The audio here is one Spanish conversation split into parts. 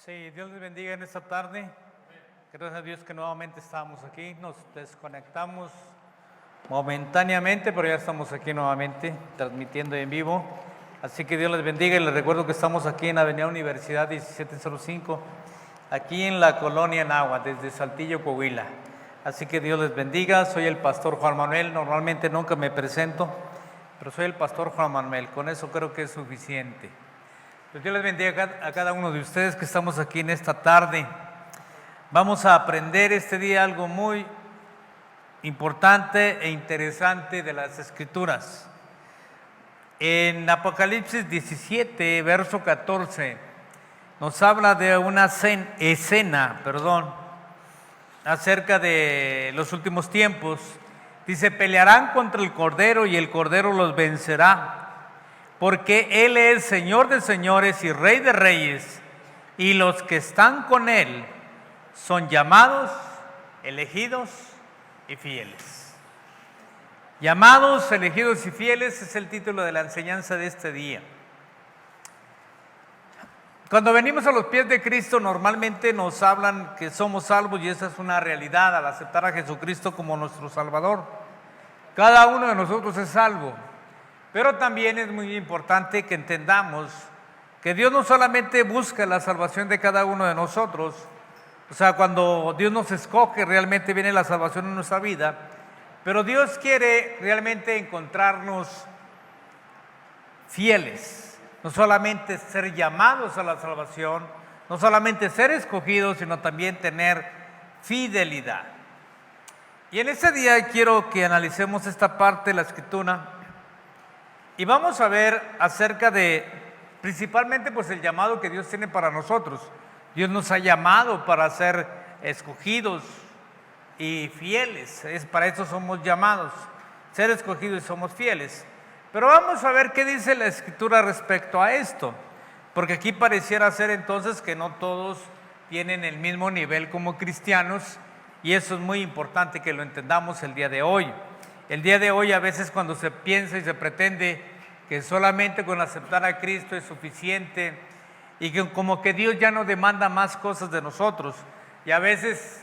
Sí, Dios les bendiga en esta tarde. Gracias a Dios que nuevamente estamos aquí. Nos desconectamos momentáneamente, pero ya estamos aquí nuevamente transmitiendo en vivo. Así que Dios les bendiga y les recuerdo que estamos aquí en Avenida Universidad 1705, aquí en la colonia Nahua, desde Saltillo, Coahuila. Así que Dios les bendiga. Soy el pastor Juan Manuel. Normalmente nunca me presento, pero soy el pastor Juan Manuel. Con eso creo que es suficiente. Pues Dios les bendiga a cada uno de ustedes que estamos aquí en esta tarde. Vamos a aprender este día algo muy importante e interesante de las Escrituras. En Apocalipsis 17, verso 14, nos habla de una escena acerca de los últimos tiempos. Dice: pelearán contra el Cordero y el Cordero los vencerá, porque Él es Señor de señores y Rey de reyes, y los que están con Él son llamados, elegidos y fieles. Llamados, elegidos y fieles es el título de la enseñanza de este día. Cuando venimos a los pies de Cristo, normalmente nos hablan que somos salvos, y esa es una realidad al aceptar a Jesucristo como nuestro Salvador. Cada uno de nosotros es salvo. Pero también es muy importante que entendamos que Dios no solamente busca la salvación de cada uno de nosotros, o sea, cuando Dios nos escoge realmente viene la salvación en nuestra vida, pero Dios quiere realmente encontrarnos fieles, no solamente ser llamados a la salvación, no solamente ser escogidos, sino también tener fidelidad. Y en este día quiero que analicemos esta parte de la Escritura. Y vamos a ver acerca de, principalmente, pues el llamado que Dios tiene para nosotros. Dios nos ha llamado para ser escogidos y fieles. Para eso somos llamados, ser escogidos y somos fieles. Pero vamos a ver qué dice la Escritura respecto a esto. Porque aquí pareciera ser entonces que no todos tienen el mismo nivel como cristianos. Y eso es muy importante que lo entendamos el día de hoy. El día de hoy a veces cuando se piensa y se pretende que solamente con aceptar a Cristo es suficiente y que como que Dios ya no demanda más cosas de nosotros, y a veces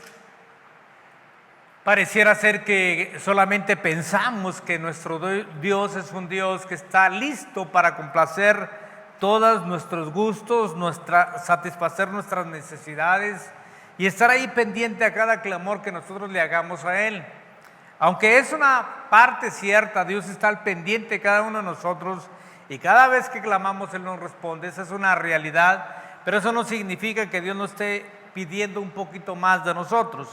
pareciera ser que solamente pensamos que nuestro Dios es un Dios que está listo para complacer todos nuestros gustos, satisfacer nuestras necesidades y estar ahí pendiente a cada clamor que nosotros le hagamos a Él. Aunque es una parte cierta, Dios está al pendiente de cada uno de nosotros y cada vez que clamamos Él nos responde. Esa es una realidad, pero eso no significa que Dios no esté pidiendo un poquito más de nosotros.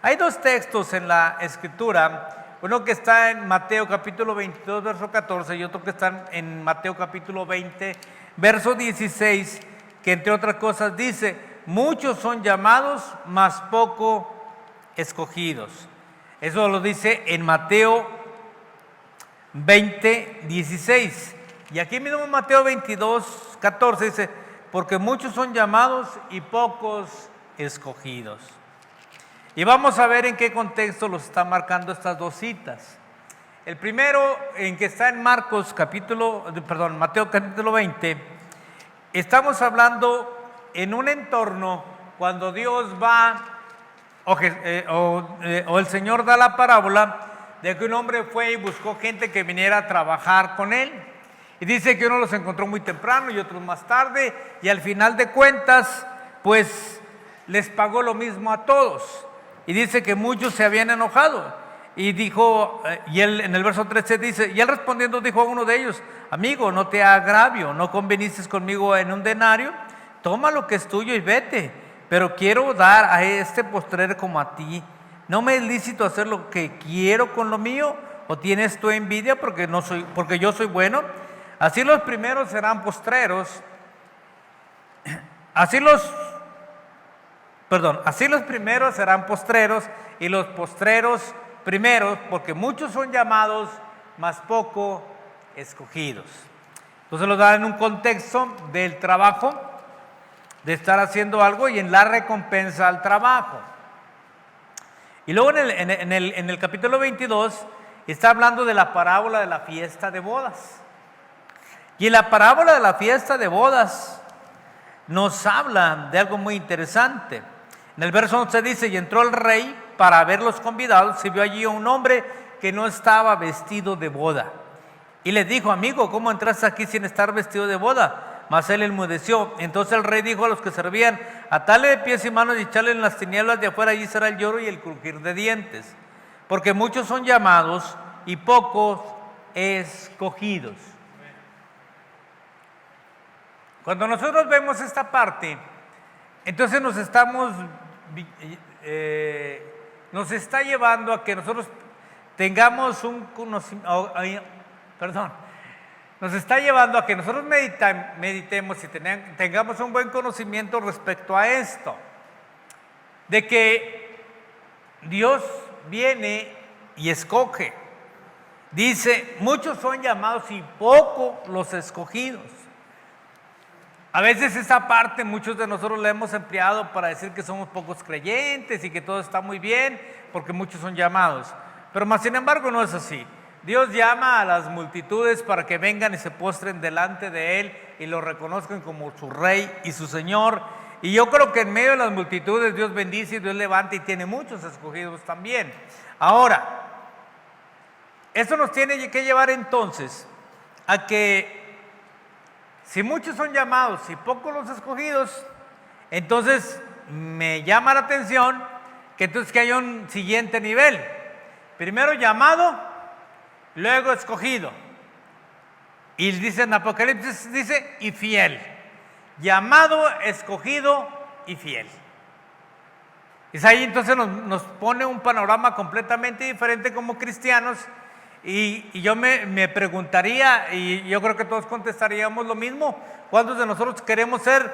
Hay dos textos en la Escritura, uno que está en Mateo capítulo 22, verso 14, y otro que está en Mateo capítulo 20, verso 16, que entre otras cosas dice: muchos son llamados, mas poco escogidos. Eso lo dice en Mateo 20, 16. Y aquí mismo en Mateo 22, 14 dice: porque muchos son llamados y pocos escogidos. Y vamos a ver en qué contexto los está marcando estas dos citas. El primero, en que está en Mateo capítulo 20, estamos hablando en un entorno cuando Dios va o el Señor da la parábola de que un hombre fue y buscó gente que viniera a trabajar con él. Y dice que uno los encontró muy temprano y otros más tarde, y al final de cuentas, pues les pagó lo mismo a todos. Y dice que muchos se habían enojado. Y dijo, y él en el verso 13 dice: y él respondiendo dijo a uno de ellos: amigo, no te agravio, ¿no conviniste conmigo en un denario? Toma lo que es tuyo y vete. Pero quiero dar a este postrer como a ti. ¿No me es lícito hacer lo que quiero con lo mío? ¿O tienes tú envidia porque yo soy bueno? Así los primeros serán postreros. Así los primeros serán postreros y los postreros primeros, porque muchos son llamados, mas poco escogidos. Entonces lo da en un contexto del trabajo, de estar haciendo algo y en la recompensa al trabajo. Y luego en el capítulo 22 está hablando de la parábola de la fiesta de bodas. Y en la parábola de la fiesta de bodas nos habla de algo muy interesante. En el verso 11 dice: y entró el rey para ver los convidados, y vio allí a un hombre que no estaba vestido de boda. Y le dijo: amigo, ¿cómo entraste aquí sin estar vestido de boda? Mas él enmudeció. Entonces el rey dijo a los que servían: atale de pies y manos y echarle en las tinieblas de afuera, allí será el lloro y el crujir de dientes. Porque muchos son llamados y pocos escogidos. Cuando nosotros vemos esta parte, entonces nos está llevando a que nosotros tengamos un conocimiento, nos está llevando a que nosotros meditemos y tengamos un buen conocimiento respecto a esto, de que Dios viene y escoge. Dice: muchos son llamados y pocos los escogidos. A veces esa parte muchos de nosotros la hemos empleado para decir que somos pocos creyentes y que todo está muy bien porque muchos son llamados. Pero más sin embargo no es así. Dios llama a las multitudes para que vengan y se postren delante de Él y lo reconozcan como su Rey y su Señor. Y yo creo que en medio de las multitudes Dios bendice y Dios levanta y tiene muchos escogidos también. Ahora, esto nos tiene que llevar entonces a que si muchos son llamados y pocos los escogidos, entonces me llama la atención que entonces que haya un siguiente nivel. Primero llamado, luego escogido. Y dice en Apocalipsis, dice, y fiel. Llamado, escogido y fiel. Y ahí entonces nos pone un panorama completamente diferente como cristianos. Y yo me preguntaría, y yo creo que todos contestaríamos lo mismo: ¿cuántos de nosotros queremos ser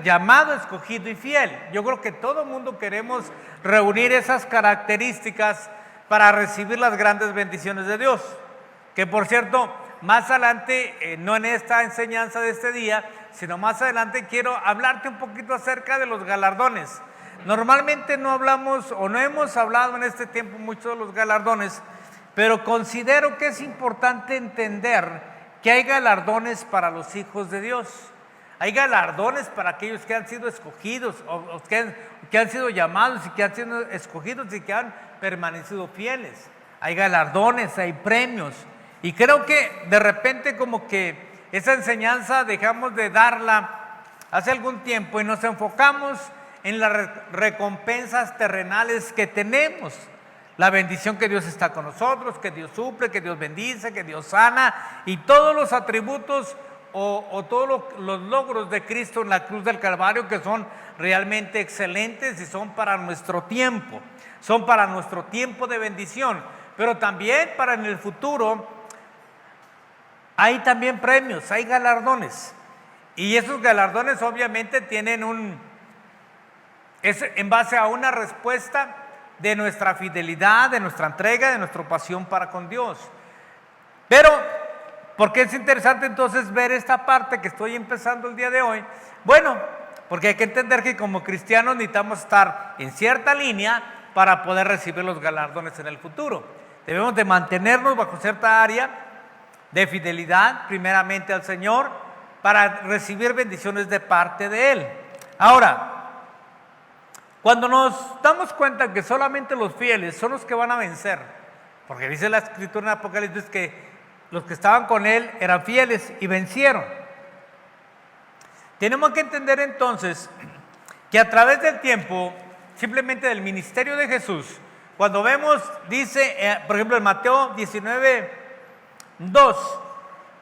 llamado, escogido y fiel? Yo creo que todo el mundo queremos reunir esas características para recibir las grandes bendiciones de Dios. Que por cierto, más adelante, no en esta enseñanza de este día, sino más adelante quiero hablarte un poquito acerca de los galardones. Normalmente no hablamos o no hemos hablado en este tiempo mucho de los galardones, pero considero que es importante entender que hay galardones para los hijos de Dios. Hay galardones para aquellos que han sido escogidos o que han sido llamados y que han sido escogidos y que han permanecido fieles. Hay galardones, hay premios. Y creo que de repente como que esa enseñanza dejamos de darla hace algún tiempo y nos enfocamos en las recompensas terrenales que tenemos. La bendición que Dios está con nosotros, que Dios suple, que Dios bendice, que Dios sana, y todos los atributos o todos los logros de Cristo en la cruz del Calvario, que son realmente excelentes y son para nuestro tiempo, son para nuestro tiempo de bendición, pero también para en el futuro hay también premios, hay galardones, y esos galardones obviamente es en base a una respuesta de nuestra fidelidad, de nuestra entrega, de nuestra pasión para con Dios. Pero, ¿por qué es interesante entonces ver esta parte que estoy empezando el día de hoy? Bueno, porque hay que entender que como cristianos necesitamos estar en cierta línea para poder recibir los galardones en el futuro. Debemos de mantenernos bajo cierta área de fidelidad, primeramente al Señor, para recibir bendiciones de parte de Él. Ahora, cuando nos damos cuenta que solamente los fieles son los que van a vencer, porque dice la Escritura en Apocalipsis que los que estaban con Él eran fieles y vencieron. Tenemos que entender entonces que a través del tiempo, simplemente del ministerio de Jesús, cuando vemos, dice, por ejemplo en Mateo 19:2,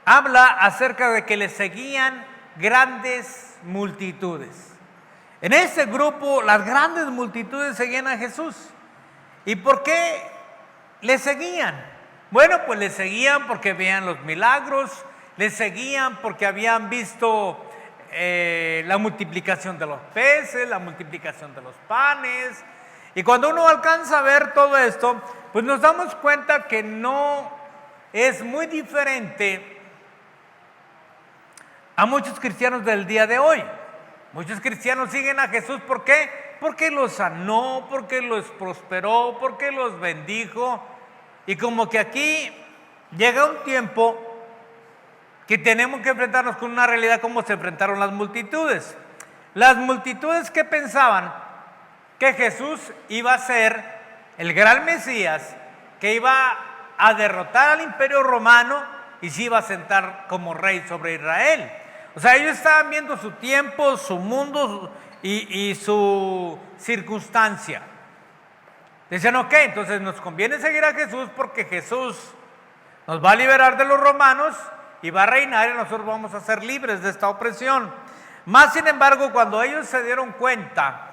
habla acerca de que le seguían grandes multitudes. En ese grupo, las grandes multitudes seguían a Jesús. ¿Y por qué le seguían? Bueno, pues le seguían porque veían los milagros, le seguían porque habían visto la multiplicación de los peces, la multiplicación de los panes. Y cuando uno alcanza a ver todo esto, pues nos damos cuenta que no es muy diferente a muchos cristianos del día de hoy. Muchos cristianos siguen a Jesús, ¿por qué? Porque los sanó, porque los prosperó, porque los bendijo. Y como que aquí llega un tiempo que tenemos que enfrentarnos con una realidad como se enfrentaron las multitudes. Las multitudes que pensaban que Jesús iba a ser el gran Mesías, que iba a derrotar al imperio romano y se iba a sentar como rey sobre Israel. O sea, ellos estaban viendo su tiempo, su mundo y su circunstancia. Decían, ok, entonces nos conviene seguir a Jesús porque Jesús nos va a liberar de los romanos y va a reinar y nosotros vamos a ser libres de esta opresión. Más sin embargo, cuando ellos se dieron cuenta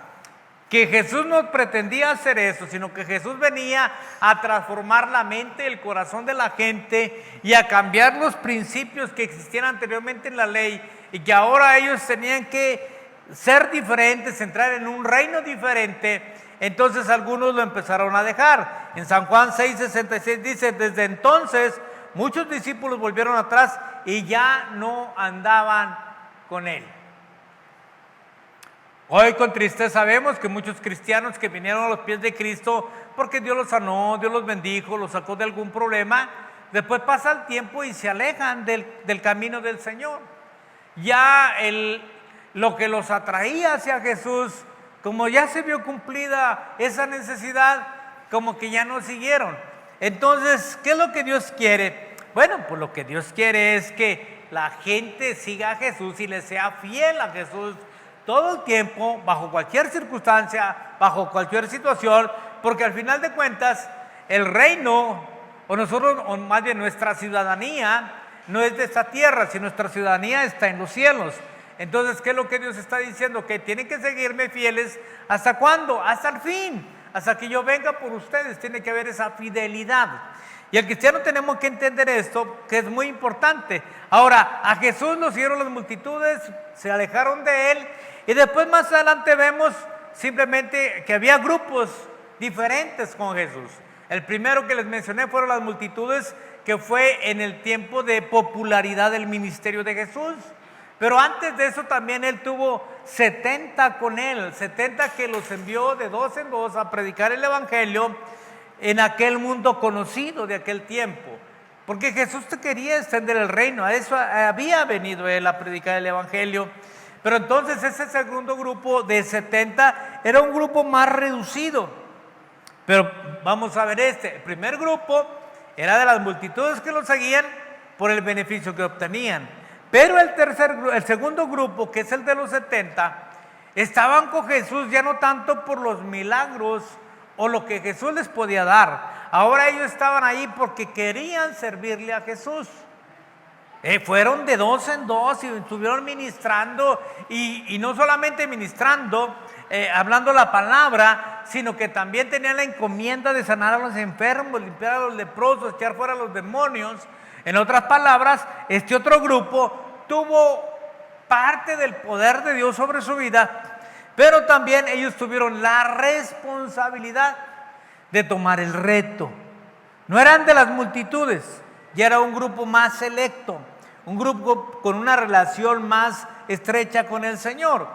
que Jesús no pretendía hacer eso, sino que Jesús venía a transformar la mente y el corazón de la gente y a cambiar los principios que existían anteriormente en la ley y que ahora ellos tenían que ser diferentes, entrar en un reino diferente, entonces algunos lo empezaron a dejar. En San Juan 6:66 dice, desde entonces muchos discípulos volvieron atrás y ya no andaban con él. Hoy con tristeza vemos que muchos cristianos que vinieron a los pies de Cristo porque Dios los sanó, Dios los bendijo, los sacó de algún problema, después pasa el tiempo y se alejan del camino del Señor. Ya lo que los atraía hacia Jesús, como ya se vio cumplida esa necesidad, como que ya no siguieron. Entonces, ¿qué es lo que Dios quiere? Bueno, pues lo que Dios quiere es que la gente siga a Jesús y le sea fiel a Jesús todo el tiempo, bajo cualquier circunstancia, bajo cualquier situación, porque al final de cuentas, el reino, o nosotros, o más bien nuestra ciudadanía, no es de esta tierra, sino nuestra ciudadanía está en los cielos. Entonces, ¿qué es lo que Dios está diciendo? Que tienen que seguirme fieles, ¿hasta cuándo? Hasta el fin, hasta que yo venga por ustedes, tiene que haber esa fidelidad. Y el cristiano tenemos que entender esto, que es muy importante. Ahora, a Jesús lo siguieron las multitudes, se alejaron de él, y después más adelante vemos simplemente que había grupos diferentes con Jesús. El primero que les mencioné fueron las multitudes, que fue en el tiempo de popularidad del ministerio de Jesús. Pero antes de eso también él tuvo 70 con él, 70 que los envió de dos en dos a predicar el evangelio en aquel mundo conocido de aquel tiempo. Porque Jesús te quería extender el reino, a eso había venido él a predicar el evangelio. Pero entonces ese segundo grupo de 70 era un grupo más reducido. Pero vamos a ver el primer grupo era de las multitudes que lo seguían por el beneficio que obtenían. Pero el segundo grupo, que es el de los 70, estaban con Jesús ya no tanto por los milagros o lo que Jesús les podía dar. Ahora ellos estaban ahí porque querían servirle a Jesús. Fueron de dos en dos y estuvieron ministrando y no solamente ministrando, hablando la palabra, sino que también tenían la encomienda de sanar a los enfermos, limpiar a los leprosos, echar fuera a los demonios. En otras palabras, este otro grupo tuvo parte del poder de Dios sobre su vida, pero también ellos tuvieron la responsabilidad de tomar el reto. No eran de las multitudes, ya era un grupo más selecto, un grupo con una relación más estrecha con el Señor.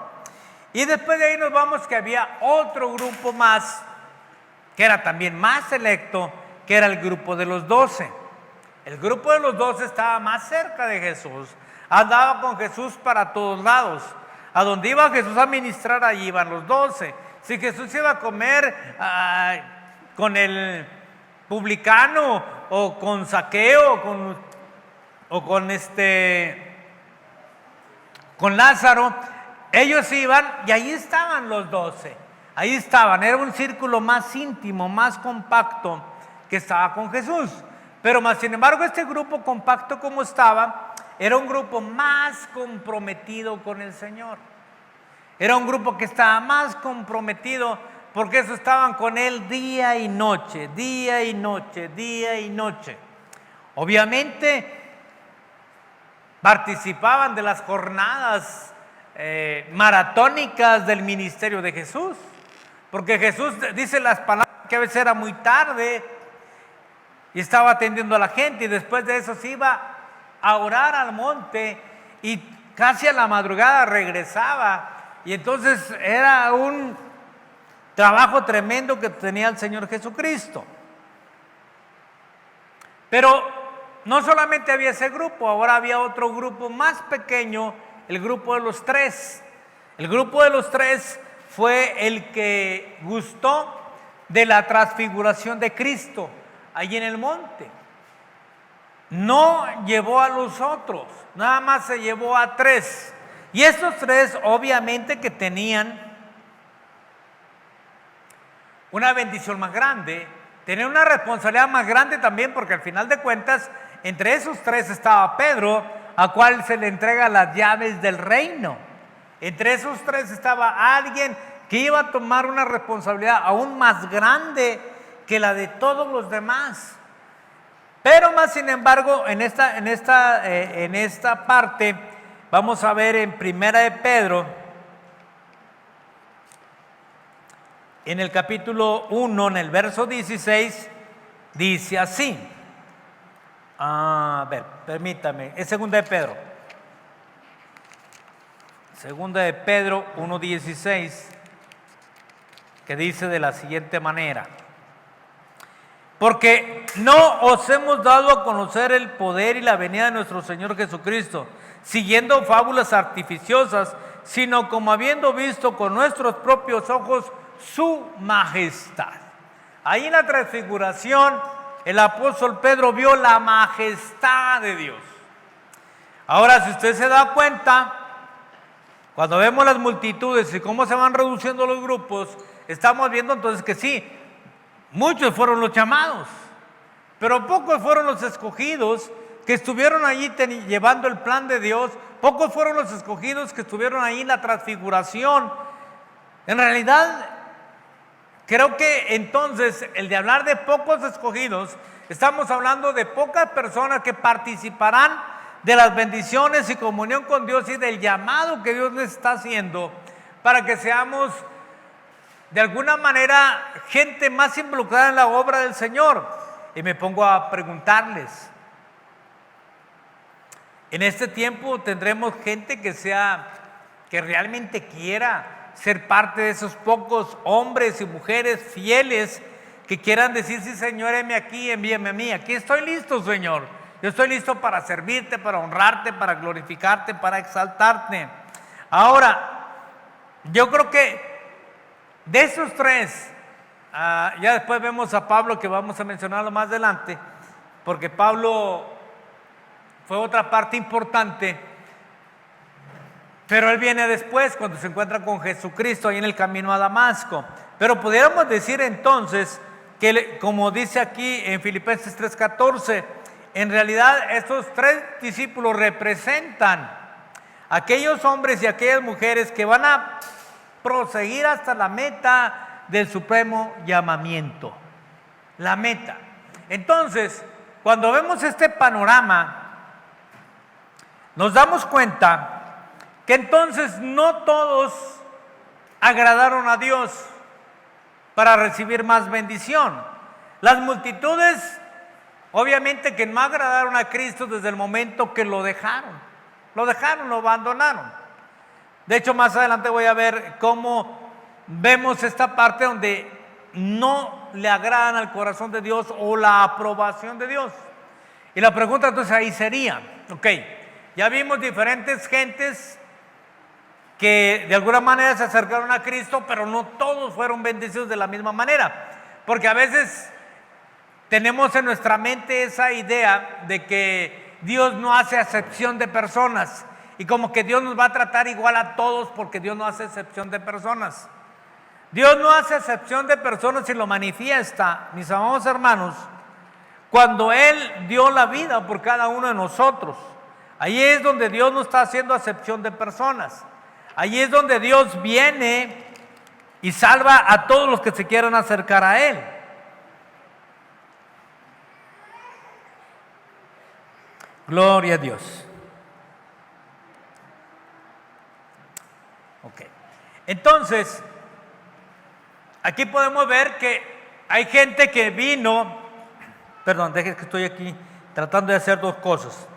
Y después de ahí nos vamos que había otro grupo más, que era también más selecto, que era el grupo de los 12. El grupo de los 12 estaba más cerca de Jesús, andaba con Jesús para todos lados. A donde iba Jesús a ministrar, allí iban los 12. Si Jesús iba a comer con el publicano o con Zaqueo o con Lázaro, ellos iban y ahí estaban los 12. Ahí estaban, era un círculo más íntimo, más compacto que estaba con Jesús. Pero más sin embargo, este grupo compacto como estaba, era un grupo más comprometido con el Señor. Era un grupo que estaba más comprometido porque eso estaban con Él día y noche, día y noche, día y noche. Obviamente participaban de las jornadas maratónicas del ministerio de Jesús, porque Jesús dice las palabras que a veces era muy tarde y estaba atendiendo a la gente y después de eso se iba a orar al monte y casi a la madrugada regresaba. Y entonces era un trabajo tremendo que tenía el Señor Jesucristo. Pero no solamente había ese grupo, ahora había otro grupo más pequeño, el grupo de los 3. El grupo de los 3 fue el que gustó de la transfiguración de Cristo allí en el monte. No llevó a los otros, nada más se llevó a 3. Y estos 3 obviamente que tenían una bendición más grande, tenían una responsabilidad más grande también, porque al final de cuentas, entre esos 3 estaba Pedro, a cual se le entrega las llaves del reino. Entre esos 3 estaba alguien que iba a tomar una responsabilidad aún más grande que la de todos los demás. Pero más sin embargo, en esta parte, vamos a ver en Primera de Pedro, en el capítulo 1, en el verso 16, dice así. A ver, permítame, es Segunda de Pedro. Segunda de Pedro 1:16, que dice de la siguiente manera: porque no os hemos dado a conocer el poder y la venida de nuestro Señor Jesucristo, siguiendo fábulas artificiosas, sino como habiendo visto con nuestros propios ojos su majestad. Ahí en la transfiguración, el apóstol Pedro vio la majestad de Dios. Ahora, si usted se da cuenta, cuando vemos las multitudes y cómo se van reduciendo los grupos, estamos viendo entonces que sí, muchos fueron los llamados, pero pocos fueron los escogidos que estuvieron allí llevando el plan de Dios. Pocos fueron los escogidos que estuvieron ahí en la transfiguración. En realidad, creo que entonces el de hablar de pocos escogidos, estamos hablando de pocas personas que participarán de las bendiciones y comunión con Dios y del llamado que Dios les está haciendo para que seamos de alguna manera gente más involucrada en la obra del Señor. Y me pongo a preguntarles, en este tiempo tendremos gente que realmente quiera ser parte de esos pocos hombres y mujeres fieles que quieran decir: sí, Señor, heme aquí, envíame a mí, aquí estoy listo, Señor, yo estoy listo para servirte, para honrarte, para glorificarte, para exaltarte. Ahora, yo creo que de esos 3, ya después vemos a Pablo, que vamos a mencionarlo más adelante, porque Pablo fue otra parte importante, pero él viene después, cuando se encuentra con Jesucristo ahí en el camino a Damasco. Pero pudiéramos decir entonces que, como dice aquí en Filipenses 3:14, en realidad estos 3 discípulos representan aquellos hombres y aquellas mujeres que van a proseguir hasta la meta del supremo llamamiento. La meta. Entonces, cuando vemos este panorama, nos damos cuenta que entonces no todos agradaron a Dios para recibir más bendición. Las multitudes, obviamente, que no agradaron a Cristo desde el momento que lo dejaron, lo abandonaron. De hecho, más adelante voy a ver cómo vemos esta parte donde no le agradan al corazón de Dios o la aprobación de Dios. Y la pregunta entonces ahí sería, ok, ya vimos diferentes gentes que de alguna manera se acercaron a Cristo, pero no todos fueron bendecidos de la misma manera, porque a veces tenemos en nuestra mente esa idea de que Dios no hace acepción de personas y como que Dios nos va a tratar igual a todos, porque Dios no hace excepción de personas. Dios no hace excepción de personas y lo manifiesta, mis amados hermanos, cuando Él dio la vida por cada uno de nosotros. Ahí es donde Dios no está haciendo acepción de personas. Ahí es donde Dios viene y salva a todos los que se quieran acercar a Él. Gloria a Dios. Ok. Entonces, aquí podemos ver que hay gente que vino, perdón, deje que estoy aquí tratando de hacer 2 cosas.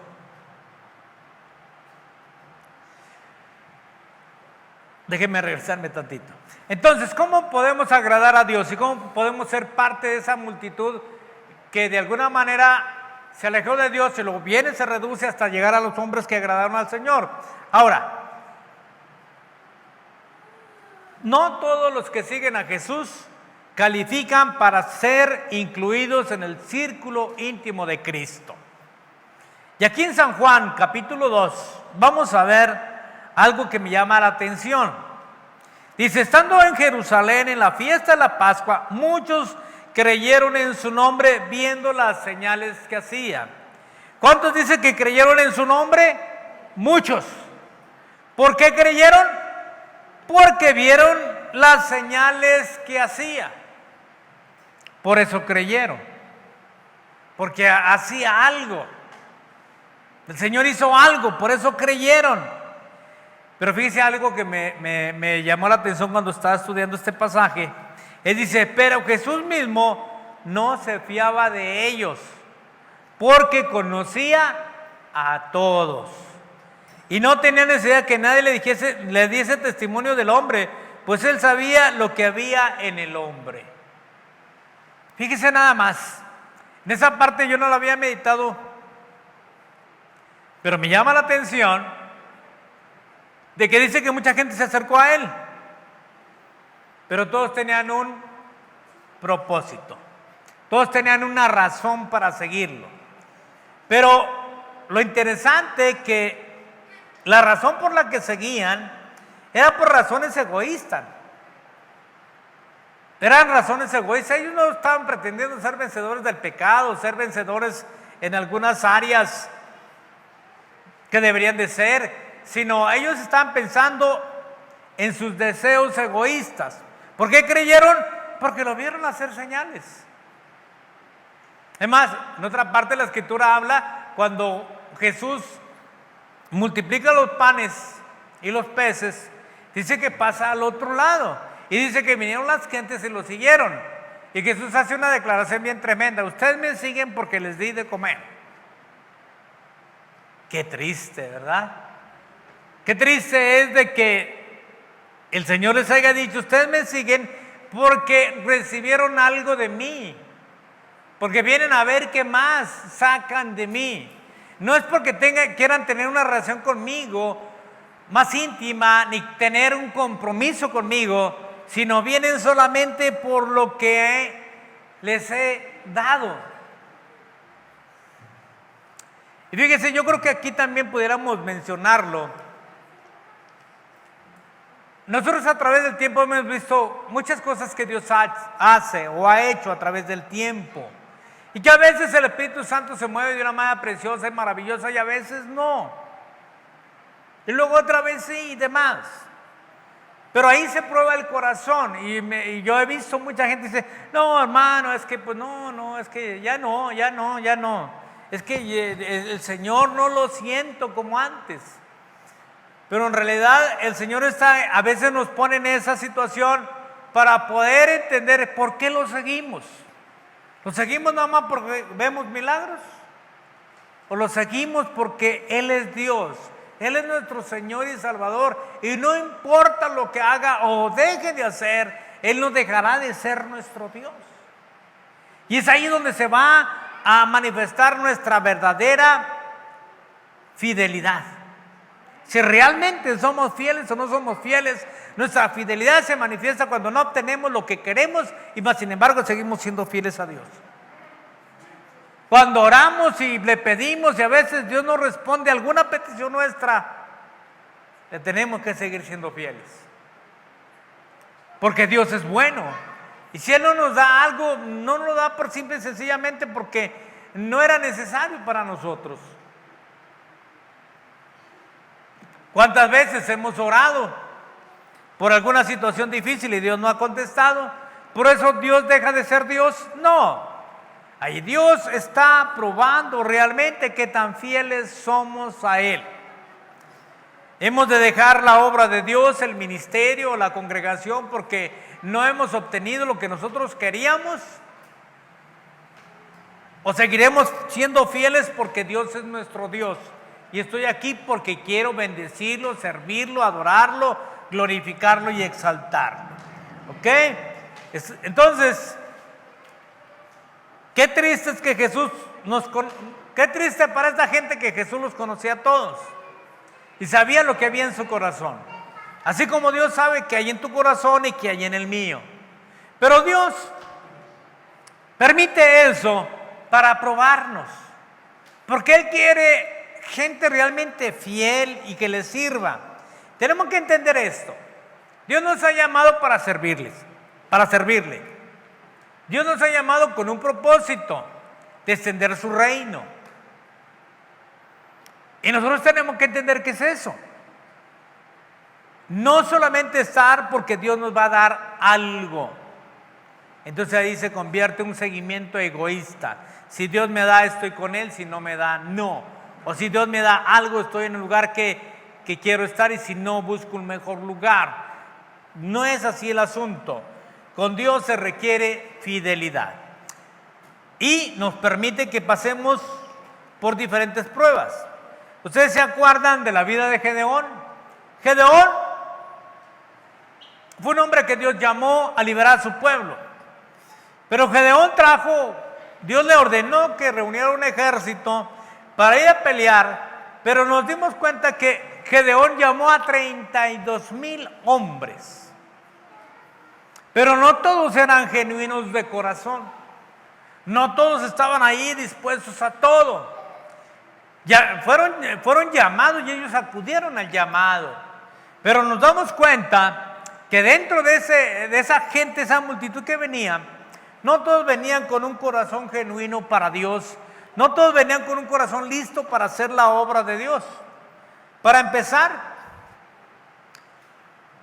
Déjenme regresarme tantito. Entonces, ¿cómo podemos agradar a Dios y cómo podemos ser parte de esa multitud que de alguna manera se alejó de Dios y luego viene, se reduce hasta llegar a los hombres que agradaron al Señor. Ahora, no todos los que siguen a Jesús califican para ser incluidos en el círculo íntimo de Cristo. Y aquí en San Juan, capítulo 2, vamos a ver algo que me llama la atención. Dice, estando en Jerusalén en la fiesta de la Pascua, muchos creyeron en su nombre viendo las señales que hacía. ¿Cuántos dicen que creyeron en su nombre? Muchos. ¿Por qué creyeron? Porque vieron las señales que hacía. Por eso creyeron. Porque hacía algo. El Señor hizo algo, por eso creyeron. Pero fíjese algo que me llamó la atención cuando estaba estudiando este pasaje. Él dice, pero Jesús mismo no se fiaba de ellos, porque conocía a todos. Y no tenía necesidad que nadie le diese testimonio del hombre, pues él sabía lo que había en el hombre. Fíjese nada más. En esa parte yo no la había meditado, pero me llama la atención de que dice que mucha gente se acercó a él, pero todos tenían un propósito, todos tenían una razón para seguirlo. Pero lo interesante es que la razón por la que seguían era por razones egoístas. Eran razones egoístas. Ellos no estaban pretendiendo ser vencedores del pecado, ser vencedores en algunas áreas que deberían de ser, sino ellos estaban pensando en sus deseos egoístas. ¿Por qué creyeron? Porque lo vieron hacer señales. Es más, en otra parte de la Escritura habla cuando Jesús multiplica los panes y los peces, dice que pasa al otro lado y dice que vinieron las gentes y lo siguieron. Y Jesús hace una declaración bien tremenda: ustedes me siguen porque les di de comer. Qué triste, ¿verdad? Qué triste es de que el Señor les haya dicho, ustedes me siguen porque recibieron algo de mí, porque vienen a ver qué más sacan de mí. No es porque quieran tener una relación conmigo más íntima, ni tener un compromiso conmigo, sino vienen solamente por lo que les he dado. Y fíjense, yo creo que aquí también pudiéramos mencionarlo. Nosotros a través del tiempo hemos visto muchas cosas que Dios hace o ha hecho a través del tiempo. Y que a veces el Espíritu Santo se mueve de una manera preciosa y maravillosa y a veces no. Y luego otra vez sí y demás. Pero ahí se prueba el corazón. Y yo he visto mucha gente que dice, no hermano, es que pues no, es que ya no. Es que el Señor no lo siento como antes. Pero en realidad el Señor a veces nos pone en esa situación para poder entender por qué lo seguimos. ¿Lo seguimos nada más porque vemos milagros? ¿O lo seguimos porque Él es Dios? Él es nuestro Señor y Salvador. Y no importa lo que haga o deje de hacer, Él no dejará de ser nuestro Dios. Y es ahí donde se va a manifestar nuestra verdadera fidelidad. Si realmente somos fieles o no somos fieles, nuestra fidelidad se manifiesta cuando no obtenemos lo que queremos y más sin embargo seguimos siendo fieles a Dios. Cuando oramos y le pedimos y a veces Dios no responde a alguna petición nuestra, le tenemos que seguir siendo fieles. Porque Dios es bueno. Y si Él no nos da algo, no nos lo da por simple y sencillamente porque no era necesario para nosotros. ¿Cuántas veces hemos orado por alguna situación difícil y Dios no ha contestado? ¿Por eso Dios deja de ser Dios? No. Ahí Dios está probando realmente qué tan fieles somos a Él. Hemos de dejar la obra de Dios, el ministerio, la congregación, porque no hemos obtenido lo que nosotros queríamos. ¿O seguiremos siendo fieles porque Dios es nuestro Dios? Y estoy aquí porque quiero bendecirlo, servirlo, adorarlo, glorificarlo y exaltarlo. ¿Ok? Entonces, Qué triste es que qué triste para esta gente que Jesús los conocía a todos y sabía lo que había en su corazón. Así como Dios sabe que hay en tu corazón y que hay en el mío. Pero Dios permite eso para probarnos, porque Él quiere gente realmente fiel y que le sirva. Tenemos que entender esto. Dios nos ha llamado para servirle. Dios nos ha llamado con un propósito de extender su reino. Y nosotros tenemos que entender qué es eso. No solamente estar porque Dios nos va a dar algo. Entonces ahí se convierte en un seguimiento egoísta. Si Dios me da, estoy con Él. Si no me da, no. O si Dios me da algo, estoy en el lugar que quiero estar, y si no, busco un mejor lugar. No es así el asunto. Con Dios se requiere fidelidad. Y nos permite que pasemos por diferentes pruebas. ¿Ustedes se acuerdan de la vida de Gedeón? Gedeón fue un hombre que Dios llamó a liberar a su pueblo. Pero Gedeón Dios le ordenó que reuniera un ejército para ir a pelear, pero nos dimos cuenta que Gedeón llamó a 32,000 hombres. Pero no todos eran genuinos de corazón. No todos estaban ahí dispuestos a todo. Ya fueron llamados y ellos acudieron al llamado. Pero nos damos cuenta que dentro de esa gente, esa multitud que venía, no todos venían con un corazón genuino para Dios. No todos venían con un corazón listo para hacer la obra de Dios. Para empezar,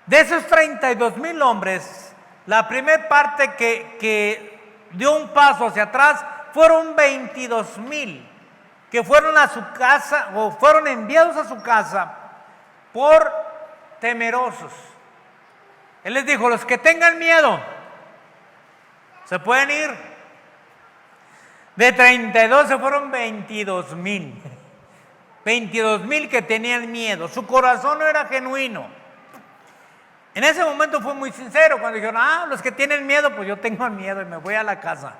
de esos 32,000 hombres, la primera parte que dio un paso hacia atrás fueron 22,000 que fueron a su casa o fueron enviados a su casa por temerosos. Él les dijo: los que tengan miedo se pueden ir. De 32 se fueron 22,000. 22,000 que tenían miedo. Su corazón no era genuino. En ese momento fue muy sincero cuando dijeron: los que tienen miedo, pues yo tengo miedo y me voy a la casa.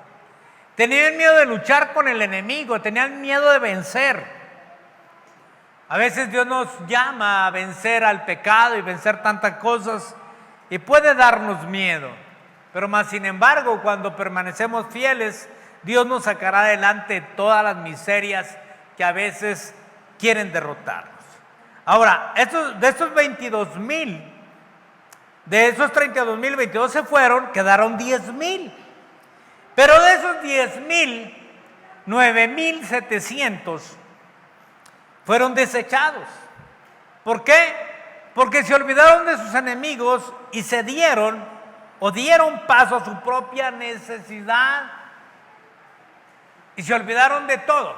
Tenían miedo de luchar con el enemigo, tenían miedo de vencer. A veces Dios nos llama a vencer al pecado y vencer tantas cosas, y puede darnos miedo. Pero más sin embargo, cuando permanecemos fieles, Dios nos sacará adelante de todas las miserias que a veces quieren derrotarnos. Ahora, de estos 22,000, de esos 32,000, 22 se fueron, quedaron 10,000. Pero de esos 10,000, 9,700 fueron desechados. ¿Por qué? Porque se olvidaron de sus enemigos y se dieron paso a su propia necesidad. Y se olvidaron de todo.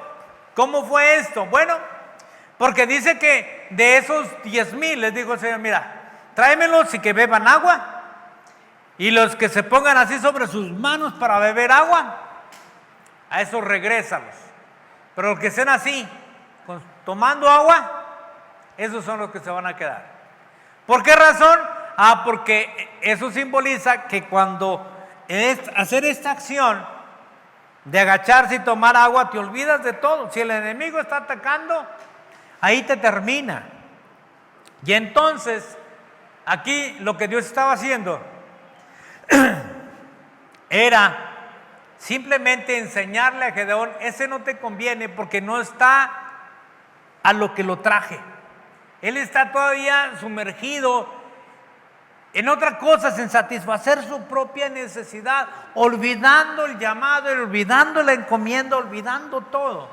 ¿Cómo fue esto? Bueno, porque dice que de esos 10,000 les dijo el Señor: mira, tráemelos y que beban agua. Y los que se pongan así sobre sus manos para beber agua, a esos regrésalos. Pero los que estén así, tomando agua, esos son los que se van a quedar. ¿Por qué razón? Porque eso simboliza que cuando hacer esta acción de agacharse y tomar agua, te olvidas de todo. Si el enemigo está atacando, ahí te termina. Y entonces, aquí lo que Dios estaba haciendo era simplemente enseñarle a Gedeón: ese no te conviene porque no está a lo que lo traje. Él está todavía sumergido en otra cosa, en satisfacer su propia necesidad, olvidando el llamado, olvidando la encomienda, olvidando todo.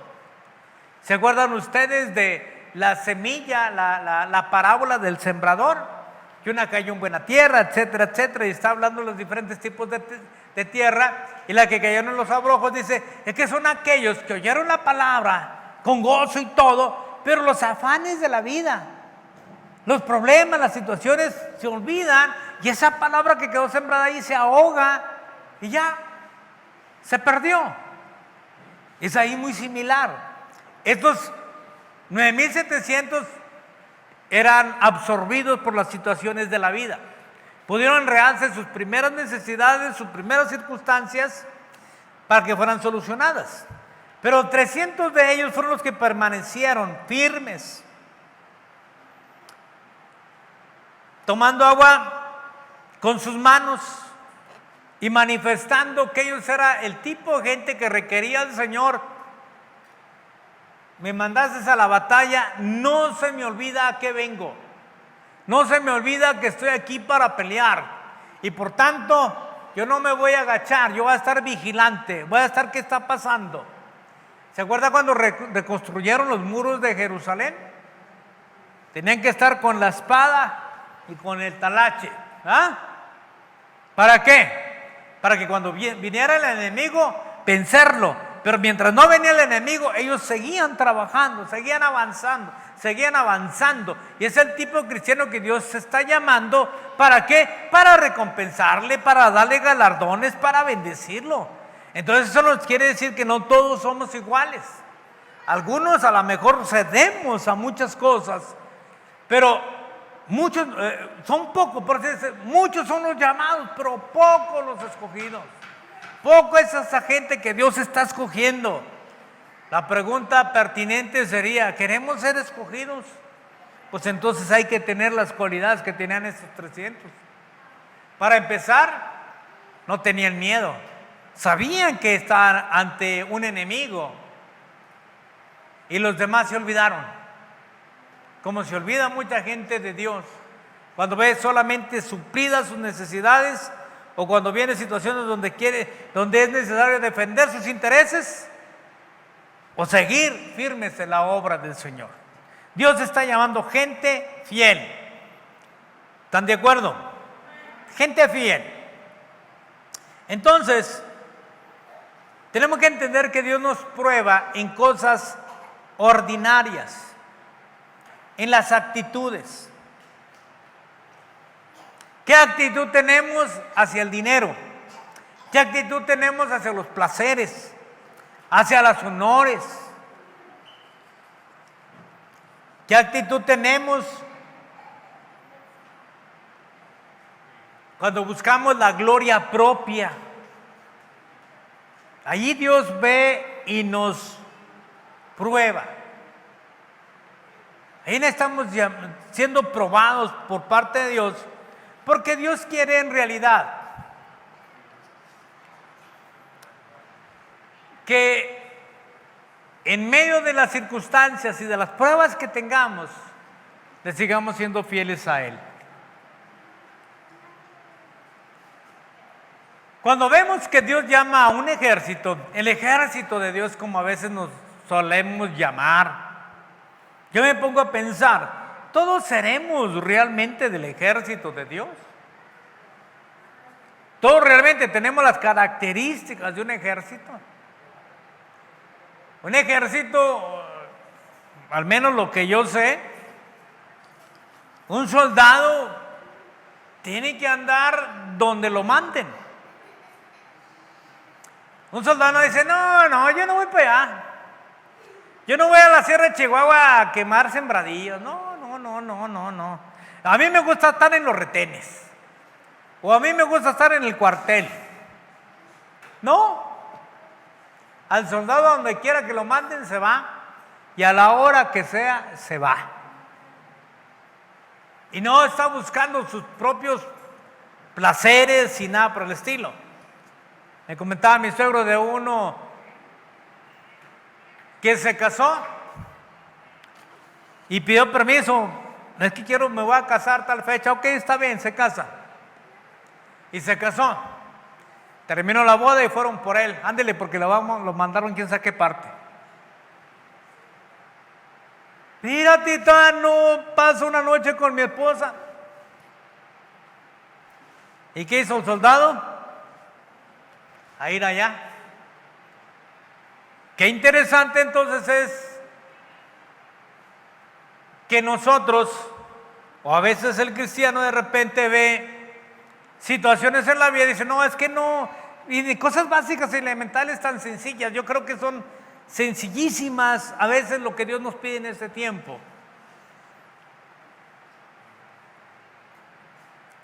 ¿Se acuerdan ustedes de la semilla, la parábola del sembrador? Que una cayó en buena tierra, etcétera, etcétera, y está hablando de los diferentes tipos de tierra, y la que cayeron en los abrojos dice: es que son aquellos que oyeron la palabra con gozo y todo, pero los afanes de la vida, los problemas, las situaciones se olvidan, y esa palabra que quedó sembrada ahí se ahoga y ya se perdió. Es ahí muy similar. Estos 9,700 eran absorbidos por las situaciones de la vida. Pudieron enredarse en sus primeras necesidades, sus primeras circunstancias, para que fueran solucionadas. Pero 300 de ellos fueron los que permanecieron firmes, tomando agua con sus manos y manifestando que ellos eran el tipo de gente que requería al Señor. Me mandaste a la batalla, no se me olvida a qué vengo, no se me olvida que estoy aquí para pelear, y por tanto yo no me voy a agachar, yo voy a estar vigilante, voy a estar qué está pasando. ¿Se acuerda cuando reconstruyeron los muros de Jerusalén? Tenían que estar con la espada y con el talache. ¿Para qué? Para que cuando viniera el enemigo, vencerlo. Pero mientras no venía el enemigo, ellos seguían trabajando, seguían avanzando. Y es el tipo de cristiano que Dios se está llamando. ¿Para qué? Para recompensarle, para darle galardones, para bendecirlo. Entonces eso nos quiere decir que no todos somos iguales. Algunos a lo mejor cedemos a muchas cosas, pero muchos son pocos, muchos son los llamados, pero pocos los escogidos. Poco es esa gente que Dios está escogiendo. La pregunta pertinente sería, ¿queremos ser escogidos? Pues entonces hay que tener las cualidades que tenían estos 300. Para empezar, no tenían miedo. Sabían que estaban ante un enemigo. Y los demás se olvidaron. Como se olvida mucha gente de Dios. Cuando ve solamente suplidas sus necesidades, o cuando vienen situaciones donde es necesario defender sus intereses, o seguir firmes en la obra del Señor. Dios está llamando gente fiel. ¿Están de acuerdo? Gente fiel. Entonces, tenemos que entender que Dios nos prueba en cosas ordinarias, en las actitudes. ¿Qué actitud tenemos hacia el dinero? ¿Qué actitud tenemos hacia los placeres? Hacia los honores. ¿Qué actitud tenemos cuando buscamos la gloria propia? Allí Dios ve y nos prueba. Ahí estamos siendo probados por parte de Dios, porque Dios quiere en realidad que en medio de las circunstancias y de las pruebas que tengamos, le sigamos siendo fieles a Él. Cuando vemos que Dios llama a un ejército, el ejército de Dios, como a veces nos solemos llamar, yo me pongo a pensar, ¿todos seremos realmente del ejército de Dios? ¿Todos realmente tenemos las características de un ejército? Un ejército, al menos lo que yo sé, un soldado tiene que andar donde lo manden. Un soldado no dice, no, yo no voy para allá. Yo no voy a la Sierra de Chihuahua a quemar sembradillos. No. A mí me gusta estar en los retenes. O a mí me gusta estar en el cuartel. No. Al soldado a donde quiera que lo manden se va. Y a la hora que sea, se va. Y no está buscando sus propios placeres y nada por el estilo. Me comentaba mi suegro de uno que se casó y pidió permiso. Es que me voy a casar tal fecha. Ok, está bien, se casa. Y se casó. Terminó la boda y fueron por él. Ándele, porque lo mandaron quién sabe qué parte. Mira, tita, no paso una noche con mi esposa. ¿Y qué hizo el soldado? A ir allá. Qué interesante entonces es que nosotros, o a veces el cristiano de repente ve situaciones en la vida y dice, no, es que no, y de cosas básicas y elementales tan sencillas, yo creo que son sencillísimas a veces lo que Dios nos pide en este tiempo.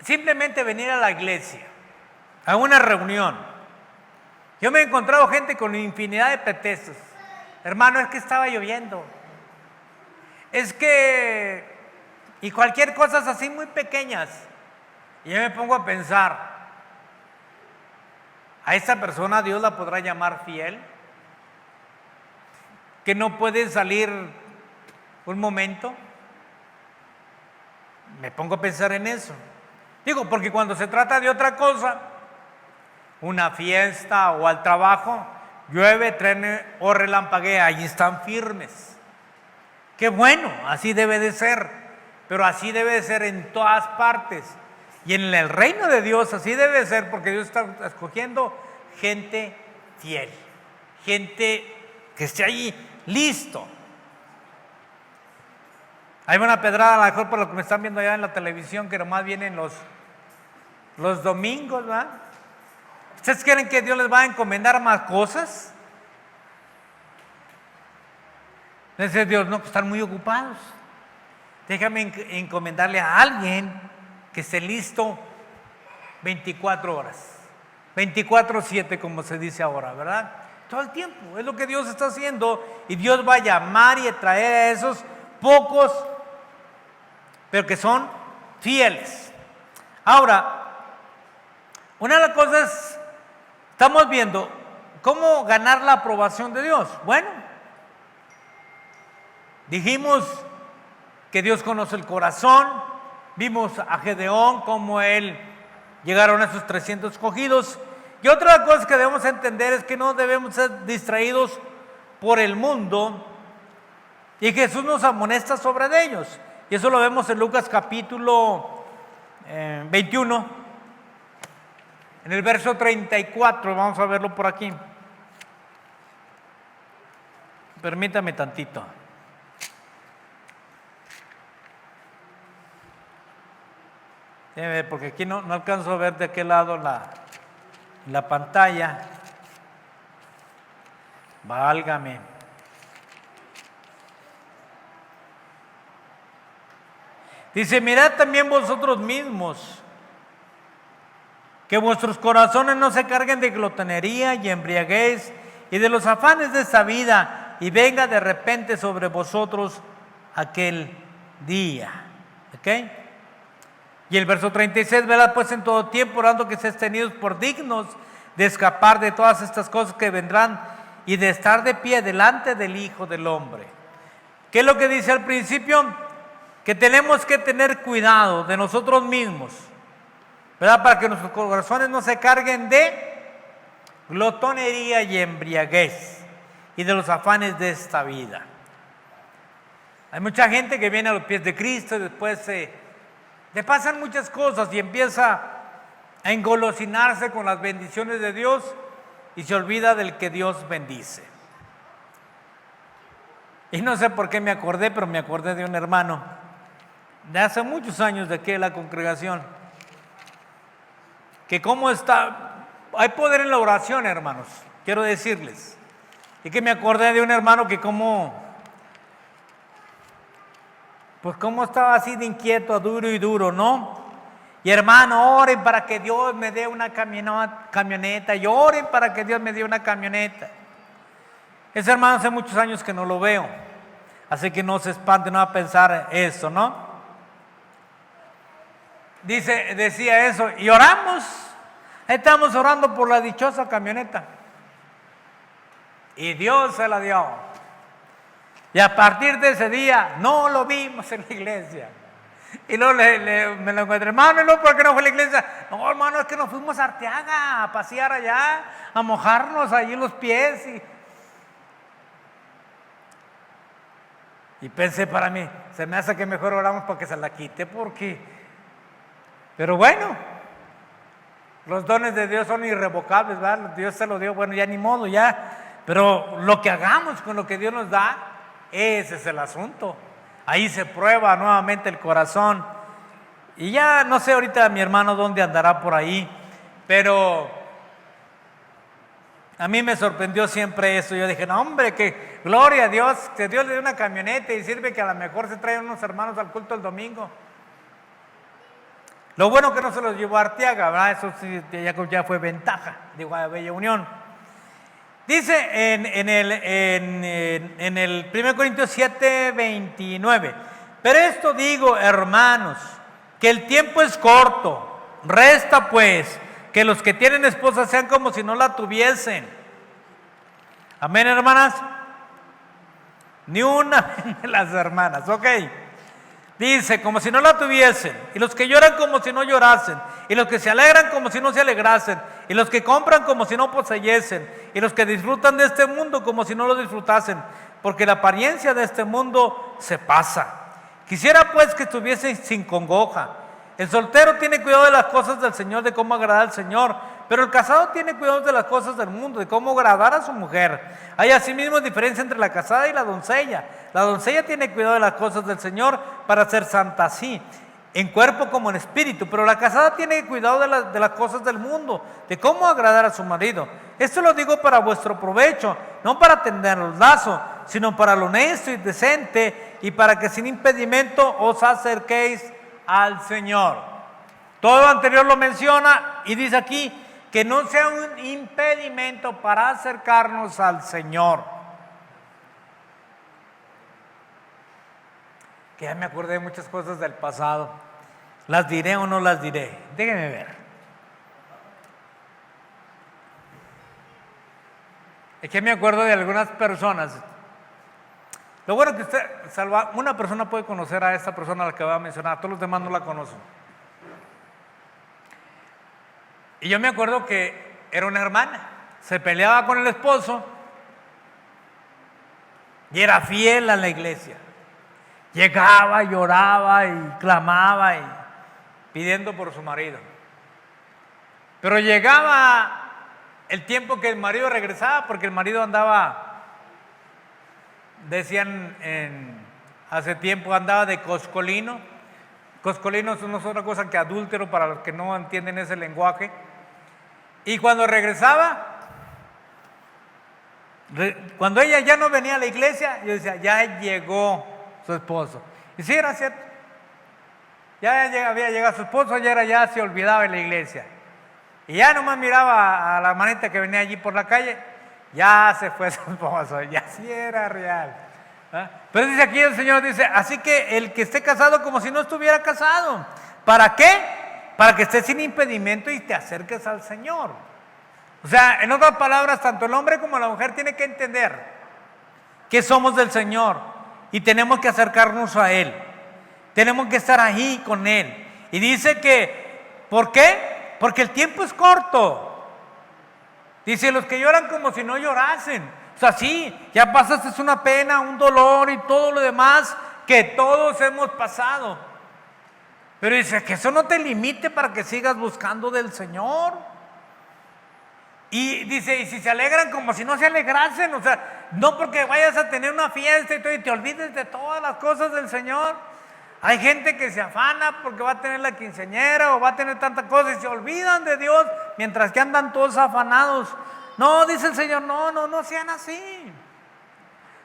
Simplemente venir a la iglesia, a una reunión, Yo me he encontrado gente con infinidad de pretextos. Hermano, es que estaba lloviendo. Es que... Y cualquier cosa así muy pequeñas. Y yo me pongo a pensar, ¿a esa persona Dios la podrá llamar fiel? ¿Que no puede salir un momento? Me pongo a pensar en eso. Digo, porque cuando se trata de otra cosa, una fiesta o al trabajo, llueve, truene o relampaguea, allí están firmes. Qué bueno, así debe de ser, pero así debe de ser en todas partes. Y en el reino de Dios así debe de ser, porque Dios está escogiendo gente fiel, gente que esté ahí listo. Hay una pedrada, a lo mejor por lo que me están viendo allá en la televisión, que nomás vienen los domingos, ¿verdad? ¿Ustedes quieren que Dios les va a encomendar más cosas? Dice Dios, no, que están muy ocupados. Déjame encomendarle a alguien que esté listo 24 horas, 24/7, como se dice ahora, ¿verdad? Todo el tiempo, es lo que Dios está haciendo, y Dios va a llamar y a traer a esos pocos, pero que son fieles. Ahora, una de las cosas, estamos viendo cómo ganar la aprobación de Dios. Bueno, dijimos que Dios conoce el corazón, vimos a Gedeón, cómo él llegaron a esos 300 escogidos. Y otra cosa que debemos entender es que no debemos ser distraídos por el mundo, y Jesús nos amonesta sobre ellos. Y eso lo vemos en Lucas capítulo 21, en el verso 34, vamos a verlo por aquí. Permítame tantito. Porque aquí no alcanzo a ver de qué lado la pantalla. Válgame. Dice, mirad también vosotros mismos, que vuestros corazones no se carguen de glotonería y embriaguez y de los afanes de esta vida, y venga de repente sobre vosotros aquel día. ¿Ok? Y el verso 36, velad pues en todo tiempo, orando que seáis tenidos por dignos de escapar de todas estas cosas que vendrán y de estar de pie delante del Hijo del Hombre. ¿Qué es lo que dice al principio? Que tenemos que tener cuidado de nosotros mismos, ¿verdad? Para que nuestros corazones no se carguen de glotonería y embriaguez y de los afanes de esta vida. Hay mucha gente que viene a los pies de Cristo y después le pasan muchas cosas y empieza a engolosinarse con las bendiciones de Dios y se olvida del que Dios bendice. Y no sé por qué me acordé, pero me acordé de un hermano de hace muchos años de aquí de la congregación, que cómo está, hay poder en la oración, hermanos, quiero decirles, y que me acordé de un hermano que cómo estaba así de inquieto, duro y duro, ¿no? Y hermano, oren para que Dios me dé una camioneta, y oren para que Dios me dé una camioneta. Ese hermano hace muchos años que no lo veo, así que no se espante, no va a pensar eso, ¿no? Decía eso, y oramos, estamos orando por la dichosa camioneta, y Dios se la dio. Y a partir de ese día no lo vimos en la iglesia. Y luego me lo encontré, hermano, ¿y luego por qué no fue a la iglesia? No, hermano, es que nos fuimos a Arteaga a pasear allá, a mojarnos allí en los pies. Y pensé para mí, se me hace que mejor oramos para que se la quite, porque... Pero bueno, los dones de Dios son irrevocables, ¿verdad? Dios se lo dio, bueno, ya ni modo, ya. Pero lo que hagamos con lo que Dios nos da, ese es el asunto. Ahí se prueba nuevamente el corazón. Y ya no sé ahorita mi hermano dónde andará por ahí, pero a mí me sorprendió siempre eso. Yo dije, no hombre, que gloria a Dios, que Dios le dé una camioneta y sirve que a lo mejor se traen unos hermanos al culto el domingo. Lo bueno que no se los llevó a Arteaga, ¿verdad? Eso sí, ya fue ventaja, digo, a Bella Unión. Dice en el 1 Corintios 7, 29, pero esto digo, hermanos, que el tiempo es corto, resta pues que los que tienen esposa sean como si no la tuviesen. Amén, hermanas. Ni una de las hermanas, ok. Dice, como si no la tuviesen, y los que lloran como si no llorasen, y los que se alegran como si no se alegrasen, y los que compran como si no poseyesen, y los que disfrutan de este mundo como si no lo disfrutasen, porque la apariencia de este mundo se pasa. Quisiera pues que estuviesen sin congoja. El soltero tiene cuidado de las cosas del Señor, de cómo agradar al Señor, pero el casado tiene cuidado de las cosas del mundo, de cómo agradar a su mujer. Hay asimismo diferencia entre la casada y la doncella. La doncella tiene cuidado de las cosas del Señor para ser santa así, en cuerpo como en espíritu, pero la casada tiene cuidado de las cosas del mundo, de cómo agradar a su marido. Esto lo digo para vuestro provecho, no para tender los lazos, sino para lo honesto y decente, y para que sin impedimento os acerquéis al Señor. Todo lo anterior lo menciona y dice aquí que no sea un impedimento para acercarnos al Señor. Que ya me acordé de muchas cosas del pasado. ¿Las diré o no las diré? Déjenme ver. Es que me acuerdo de algunas personas. Lo bueno es que una persona puede conocer a esta persona a la que voy a mencionar, todos los demás no la conocen. Y yo me acuerdo que era una hermana, se peleaba con el esposo y era fiel a la iglesia. Llegaba, lloraba y clamaba y pidiendo por su marido. Pero llegaba el tiempo que el marido regresaba, porque el marido andaba, decían hace tiempo, andaba de coscolino. Coscolino no es otra cosa que adúltero para los que no entienden ese lenguaje. Y cuando regresaba, cuando ella ya no venía a la iglesia, yo decía, ya llegó su esposo. Y sí, era cierto. Ya había llegado su esposo, ya se olvidaba de la iglesia. Y ya nomás miraba a la hermanita que venía allí por la calle, ya se fue su esposo, ya sí era real. ¿Ah? Pero dice aquí el Señor, dice, así que el que esté casado como si no estuviera casado. ¿Para qué? Para que estés sin impedimento y te acerques al Señor. O sea, en otras palabras, tanto el hombre como la mujer tiene que entender que somos del Señor y tenemos que acercarnos a Él. Tenemos que estar ahí con Él. Y dice que, ¿por qué? Porque el tiempo es corto. Dice, los que lloran como si no llorasen. O sea, sí, ya pasaste una pena, un dolor y todo lo demás que todos hemos pasado. Pero dice que eso no te limite para que sigas buscando del Señor. Y dice, y si se alegran como si no se alegrasen, o sea, no porque vayas a tener una fiesta y todo y te olvides de todas las cosas del Señor. Hay gente que se afana porque va a tener la quinceañera o va a tener tantas cosas y se olvidan de Dios mientras que andan todos afanados. No, dice el Señor, no sean así.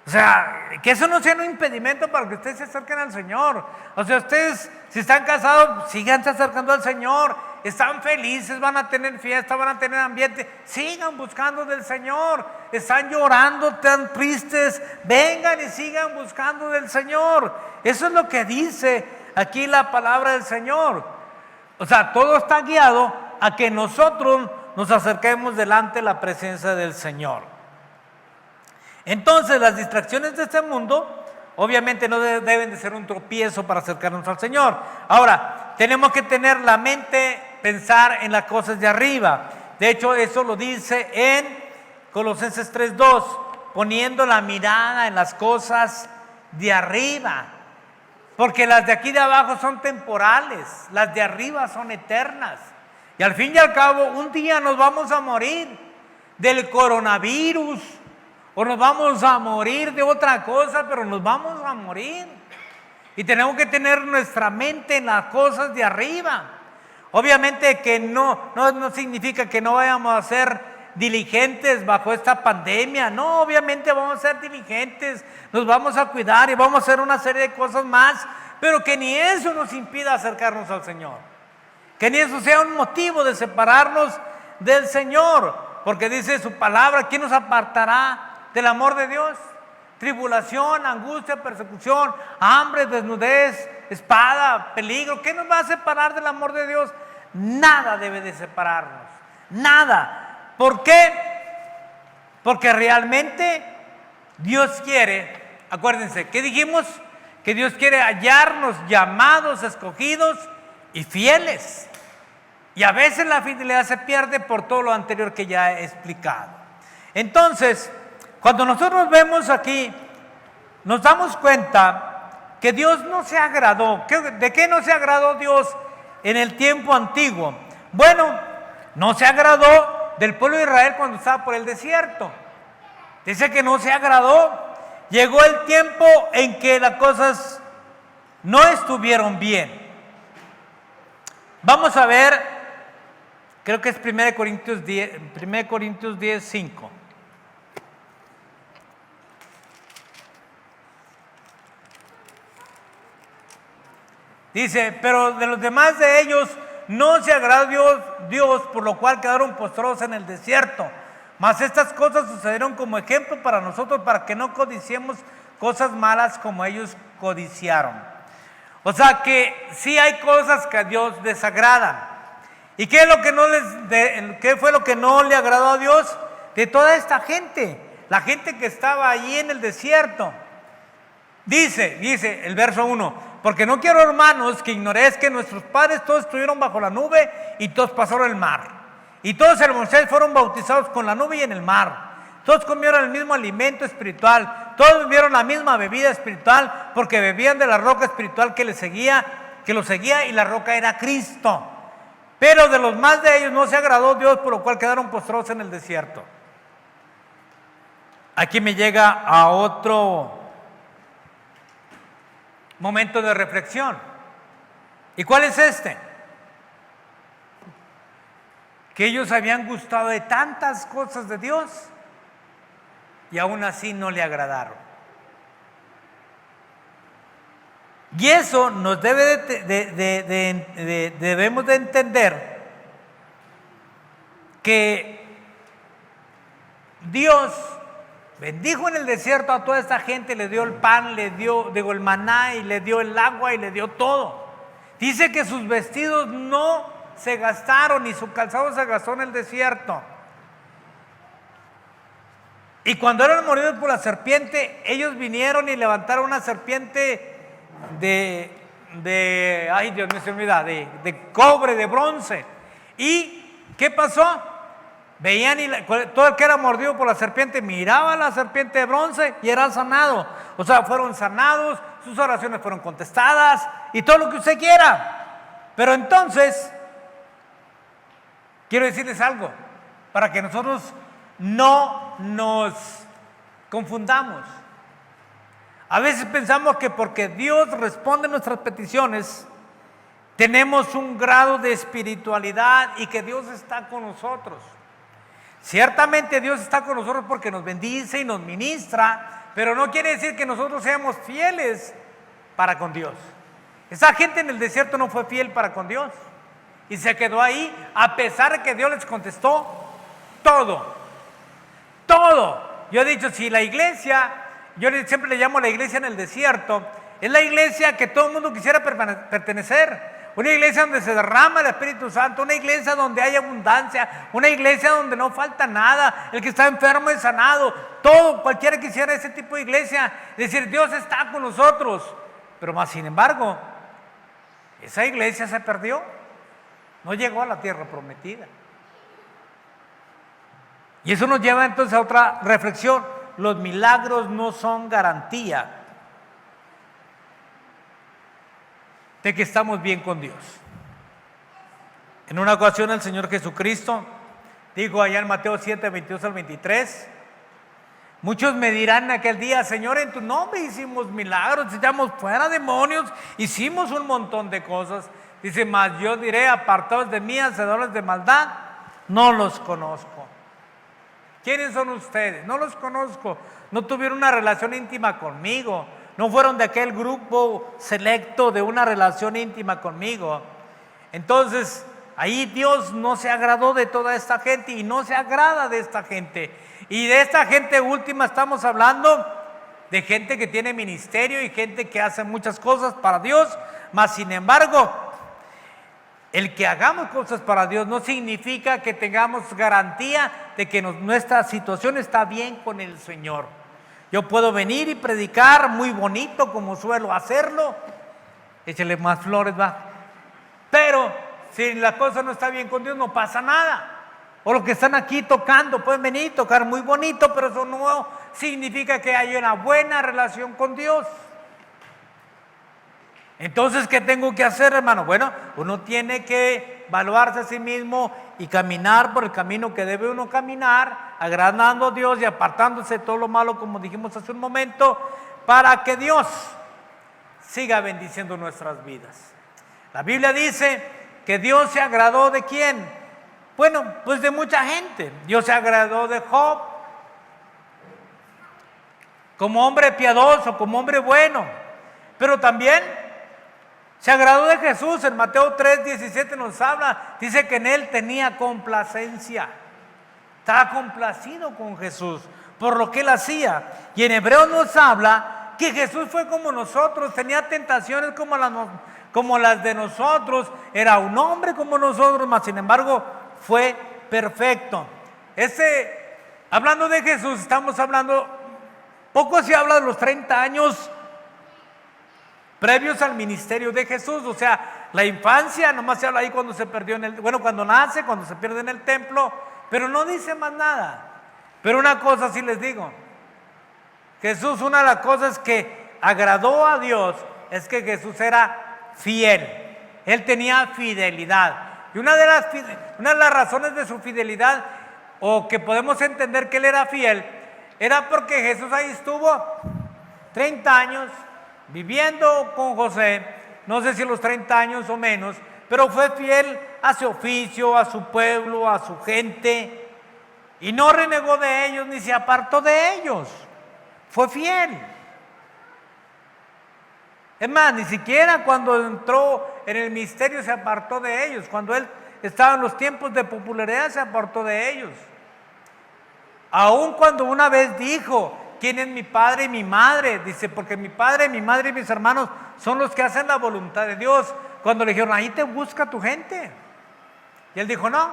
O sea, que eso no sea un impedimento para que ustedes se acerquen al Señor. O sea, ustedes, si están casados, síganse acercando al Señor. Están felices, van a tener fiesta, van a tener ambiente. Sigan buscando del Señor. Están llorando, están tristes. Vengan y sigan buscando del Señor. Eso es lo que dice aquí la palabra del Señor. O sea, todo está guiado a que nosotros nos acerquemos delante de la presencia del Señor. Entonces, las distracciones de este mundo obviamente no deben de ser un tropiezo para acercarnos al Señor. Ahora, tenemos que tener la mente, pensar en las cosas de arriba. De hecho, eso lo dice en Colosenses 3:2, poniendo la mirada en las cosas de arriba. Porque las de aquí de abajo son temporales, las de arriba son eternas. Y al fin y al cabo, un día nos vamos a morir del coronavirus, o nos vamos a morir de otra cosa, pero nos vamos a morir. Y tenemos que tener nuestra mente en las cosas de arriba. Obviamente que no significa que no vayamos a ser diligentes bajo esta pandemia. No, obviamente vamos a ser diligentes, nos vamos a cuidar y vamos a hacer una serie de cosas más, pero que ni eso nos impida acercarnos al Señor. Que ni eso sea un motivo de separarnos del Señor. porque dice su palabra, ¿quién nos apartará del amor de Dios? Tribulación, angustia, persecución, hambre, desnudez, espada, peligro. ¿Qué nos va a separar del amor de Dios? Nada debe de separarnos, nada. ¿Por qué? Porque realmente Dios quiere, acuérdense, ¿qué dijimos? Que Dios quiere hallarnos llamados, escogidos y fieles. Y a veces la fidelidad se pierde por todo lo anterior que ya he explicado. Entonces, cuando nosotros vemos aquí, nos damos cuenta que Dios no se agradó. ¿De qué no se agradó Dios en el tiempo antiguo? Bueno, no se agradó del pueblo de Israel cuando estaba por el desierto. Dice que no se agradó. Llegó el tiempo en que las cosas no estuvieron bien. Vamos a ver, creo que es 1 Corintios 10, 5. Dice, pero de los demás de ellos no se agradó Dios, por lo cual quedaron postrados en el desierto. Mas estas cosas sucedieron como ejemplo para nosotros, para que no codiciemos cosas malas como ellos codiciaron. O sea que sí hay cosas que a Dios desagradan. ¿Y qué fue lo que no le agradó a Dios? De toda esta gente, la gente que estaba allí en el desierto. Dice el verso 1, porque no quiero, hermanos, que ignoréis que nuestros padres todos estuvieron bajo la nube y todos pasaron el mar. Y todos en Moisés fueron bautizados con la nube y en el mar. Todos comieron el mismo alimento espiritual, todos bebieron la misma bebida espiritual, porque bebían de la roca espiritual que los seguía, y la roca era Cristo. Pero de los más de ellos no se agradó Dios, por lo cual quedaron postrados en el desierto. Aquí me llega a otro momento de reflexión. ¿Y cuál es este? Que ellos habían gustado de tantas cosas de Dios y aún así no le agradaron. Y eso nos debemos de entender que Dios bendijo en el desierto a toda esta gente, le dio el pan, le dio el maná y le dio el agua y le dio todo. Dice que sus vestidos no se gastaron y su calzado se gastó en el desierto. Y cuando eran mordidos por la serpiente, ellos vinieron y levantaron una serpiente ay Dios mío, se me olvida, de cobre, de bronce. ¿Y qué pasó? Veían todo el que era mordido por la serpiente miraba a la serpiente de bronce y era sanado. O sea, fueron sanados, sus oraciones fueron contestadas y todo lo que usted quiera. Pero entonces, quiero decirles algo, para que nosotros no nos confundamos. A veces pensamos que porque Dios responde nuestras peticiones, tenemos un grado de espiritualidad y que Dios está con nosotros. Ciertamente Dios está con nosotros porque nos bendice y nos ministra, pero no quiere decir que nosotros seamos fieles para con Dios. Esa gente en el desierto no fue fiel para con Dios y se quedó ahí a pesar de que Dios les contestó todo. Yo he dicho, si la iglesia, yo siempre le llamo la iglesia en el desierto, es la iglesia que todo el mundo quisiera pertenecer. Una iglesia donde se derrama el Espíritu Santo, una iglesia donde hay abundancia, una iglesia donde no falta nada, el que está enfermo es sanado, todo, cualquiera quisiera ese tipo de iglesia, decir Dios está con nosotros, pero más sin embargo, esa iglesia se perdió, no llegó a la tierra prometida. Y eso nos lleva entonces a otra reflexión, los milagros no son garantía de que estamos bien con Dios. En una ocasión el Señor Jesucristo dijo allá en Mateo 7, 22 al 23, muchos me dirán en aquel día, Señor, en tu nombre hicimos milagros, echamos fuera demonios, hicimos un montón de cosas. Dice, mas yo diré, apartados de mí, hacedores de maldad, no los conozco. ¿Quiénes son ustedes? No los conozco, no tuvieron una relación íntima conmigo. No fueron de aquel grupo selecto de una relación íntima conmigo. Entonces, ahí Dios no se agradó de toda esta gente y no se agrada de esta gente. Y de esta gente última estamos hablando de gente que tiene ministerio y gente que hace muchas cosas para Dios, mas sin embargo, el que hagamos cosas para Dios no significa que tengamos garantía de que nuestra situación está bien con el Señor. Yo puedo venir y predicar muy bonito como suelo hacerlo, échale más flores, va. Pero si la cosa no está bien con Dios, no pasa nada. O los que están aquí tocando, pueden venir y tocar muy bonito, pero eso no significa que haya una buena relación con Dios. Entonces, ¿qué tengo que hacer, hermano? Bueno, uno tiene que evaluarse a sí mismo y caminar por el camino que debe uno caminar, agradando a Dios y apartándose de todo lo malo, como dijimos hace un momento, para que Dios siga bendiciendo nuestras vidas. La Biblia dice que Dios se agradó ¿de quién? Bueno, pues de mucha gente. Dios se agradó de Job como hombre piadoso, como hombre bueno, pero también se agradó de Jesús. En Mateo 3:17 nos habla, dice que en él tenía complacencia, estaba complacido con Jesús por lo que él hacía. Y en Hebreos nos habla que Jesús fue como nosotros, tenía tentaciones como las de nosotros, era un hombre como nosotros, mas sin embargo fue perfecto. Hablando de Jesús, estamos hablando, poco se habla de los 30 años previos al ministerio de Jesús, o sea, la infancia, nomás se habla ahí cuando se perdió cuando nace, cuando se pierde en el templo, pero no dice más nada. Pero una cosa sí les digo, Jesús, una de las cosas que agradó a Dios es que Jesús era fiel, él tenía fidelidad. Y una de las razones de su fidelidad, o que podemos entender que él era fiel, era porque Jesús ahí estuvo 30 años viviendo con José, no sé si los 30 años o menos, pero fue fiel a su oficio, a su pueblo, a su gente, y no renegó de ellos ni se apartó de ellos, fue fiel. Es más, ni siquiera cuando entró en el ministerio se apartó de ellos. Cuando él estaba en los tiempos de popularidad se apartó de ellos. Aun cuando una vez dijo, ¿quién es mi padre y mi madre? Dice, porque mi padre, mi madre y mis hermanos son los que hacen la voluntad de Dios. Cuando le dijeron, ahí te busca tu gente. Y él dijo, no,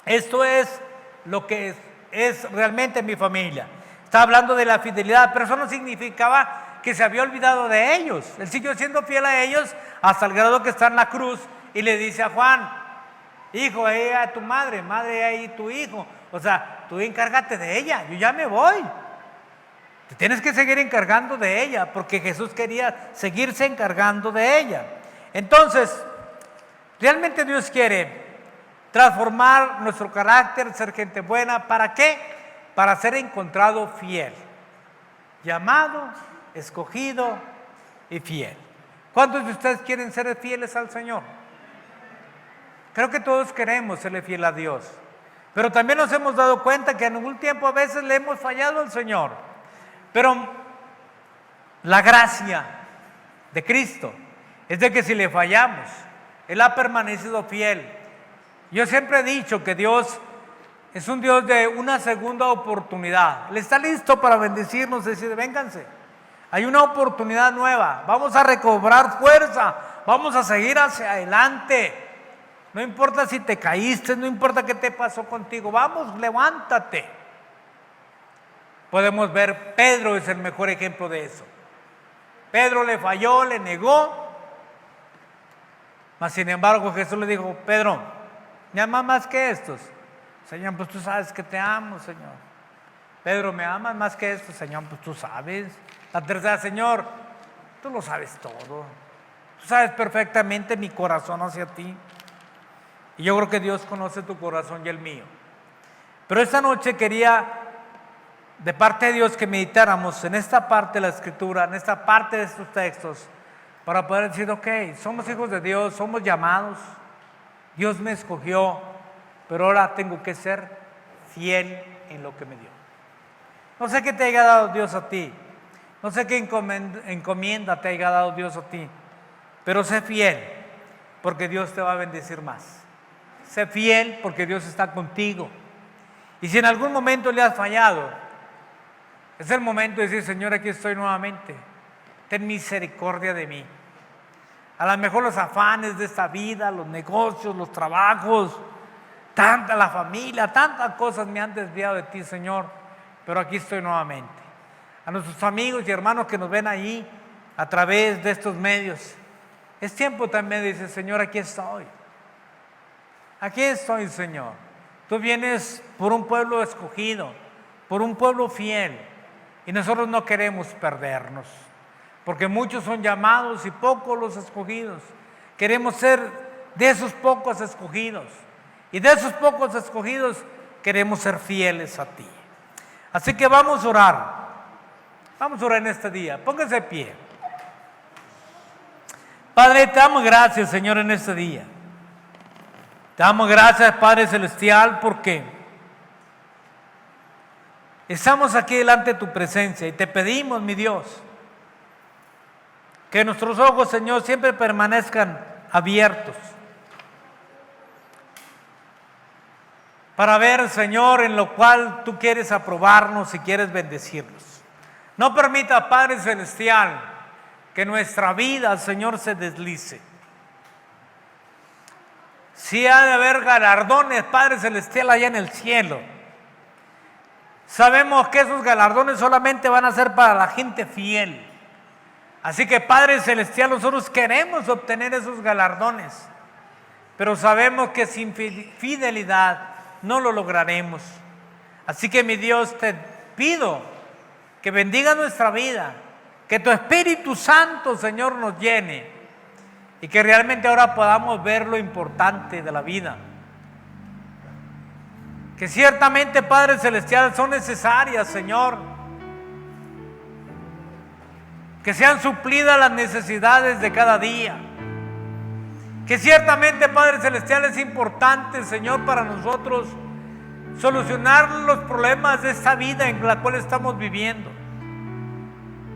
esto es lo que es realmente mi familia. Está hablando de la fidelidad, pero eso no significaba que se había olvidado de ellos. Él siguió siendo fiel a ellos hasta el grado que está en la cruz y le dice a Juan, hijo, ahí a tu madre, madre, ahí tu hijo. O sea, tú encárgate de ella, yo ya me voy. Te tienes que seguir encargando de ella, porque Jesús quería seguirse encargando de ella. Entonces, realmente Dios quiere transformar nuestro carácter, ser gente buena. ¿Para qué? Para ser encontrado fiel, llamado, escogido y fiel. ¿Cuántos de ustedes quieren ser fieles al Señor? Creo que todos queremos serle fiel a Dios, pero también nos hemos dado cuenta que en algún tiempo a veces le hemos fallado al Señor. Pero la gracia de Cristo es de que si le fallamos, Él ha permanecido fiel. Yo siempre he dicho que Dios es un Dios de una segunda oportunidad. Él está listo para bendecirnos y decir, vénganse, hay una oportunidad nueva, vamos a recobrar fuerza, vamos a seguir hacia adelante. No importa si te caíste, no importa qué te pasó contigo, vamos, levántate. Podemos ver, Pedro es el mejor ejemplo de eso. Pedro le falló, le negó, mas sin embargo Jesús le dijo, Pedro, ¿me amas más que estos? Señor, pues tú sabes que te amo, Señor. Pedro, ¿me amas más que estos? Señor, pues tú sabes. La tercera, Señor, tú lo sabes todo. Tú sabes perfectamente mi corazón hacia ti. Y yo creo que Dios conoce tu corazón y el mío. Pero esta noche quería, de parte de Dios, que meditáramos en esta parte de la Escritura, en esta parte de estos textos, para poder decir, ok, somos hijos de Dios, somos llamados, Dios me escogió, pero ahora tengo que ser fiel en lo que me dio. No sé qué te haya dado Dios a ti, no sé qué encomienda te haya dado Dios a ti, pero sé fiel. porque Dios te va a bendecir más. Sé fiel porque Dios está contigo. Y si en algún momento le has fallado, es el momento de decir: Señor, aquí estoy nuevamente. Ten misericordia de mí. A lo mejor los afanes de esta vida, los negocios, los trabajos, la familia, tantas cosas me han desviado de ti, Señor, pero aquí estoy nuevamente. A nuestros amigos y hermanos que nos ven ahí a través de estos medios, es tiempo también de decir: Señor, aquí estoy. Aquí estoy, Señor. Tú vienes por un pueblo escogido, por un pueblo fiel, y nosotros no queremos perdernos, porque muchos son llamados y pocos los escogidos. Queremos ser de esos pocos escogidos, y de esos pocos escogidos queremos ser fieles a ti. Así que vamos a orar. Vamos a orar en este día. Póngase de pie. Padre, te damos gracias, Señor, en este día. Te damos gracias, Padre Celestial, porque estamos aquí delante de tu presencia y te pedimos, mi Dios, que nuestros ojos, Señor, siempre permanezcan abiertos para ver, Señor, en lo cual tú quieres aprobarnos y quieres bendecirnos. No permita, Padre Celestial, que nuestra vida, Señor, se deslice. Sí ha de haber galardones, Padre Celestial, allá en el cielo. Sabemos que esos galardones solamente van a ser para la gente fiel. Así que, Padre Celestial, nosotros queremos obtener esos galardones, pero sabemos que sin fidelidad no lo lograremos. Así que, mi Dios, te pido que bendiga nuestra vida, que tu Espíritu Santo, Señor, nos llene, y que realmente ahora podamos ver lo importante de la vida. Que ciertamente, Padre Celestial, son necesarias, Señor, que sean suplidas las necesidades de cada día. Que ciertamente, Padre Celestial, es importante, Señor, para nosotros solucionar los problemas de esta vida en la cual estamos viviendo.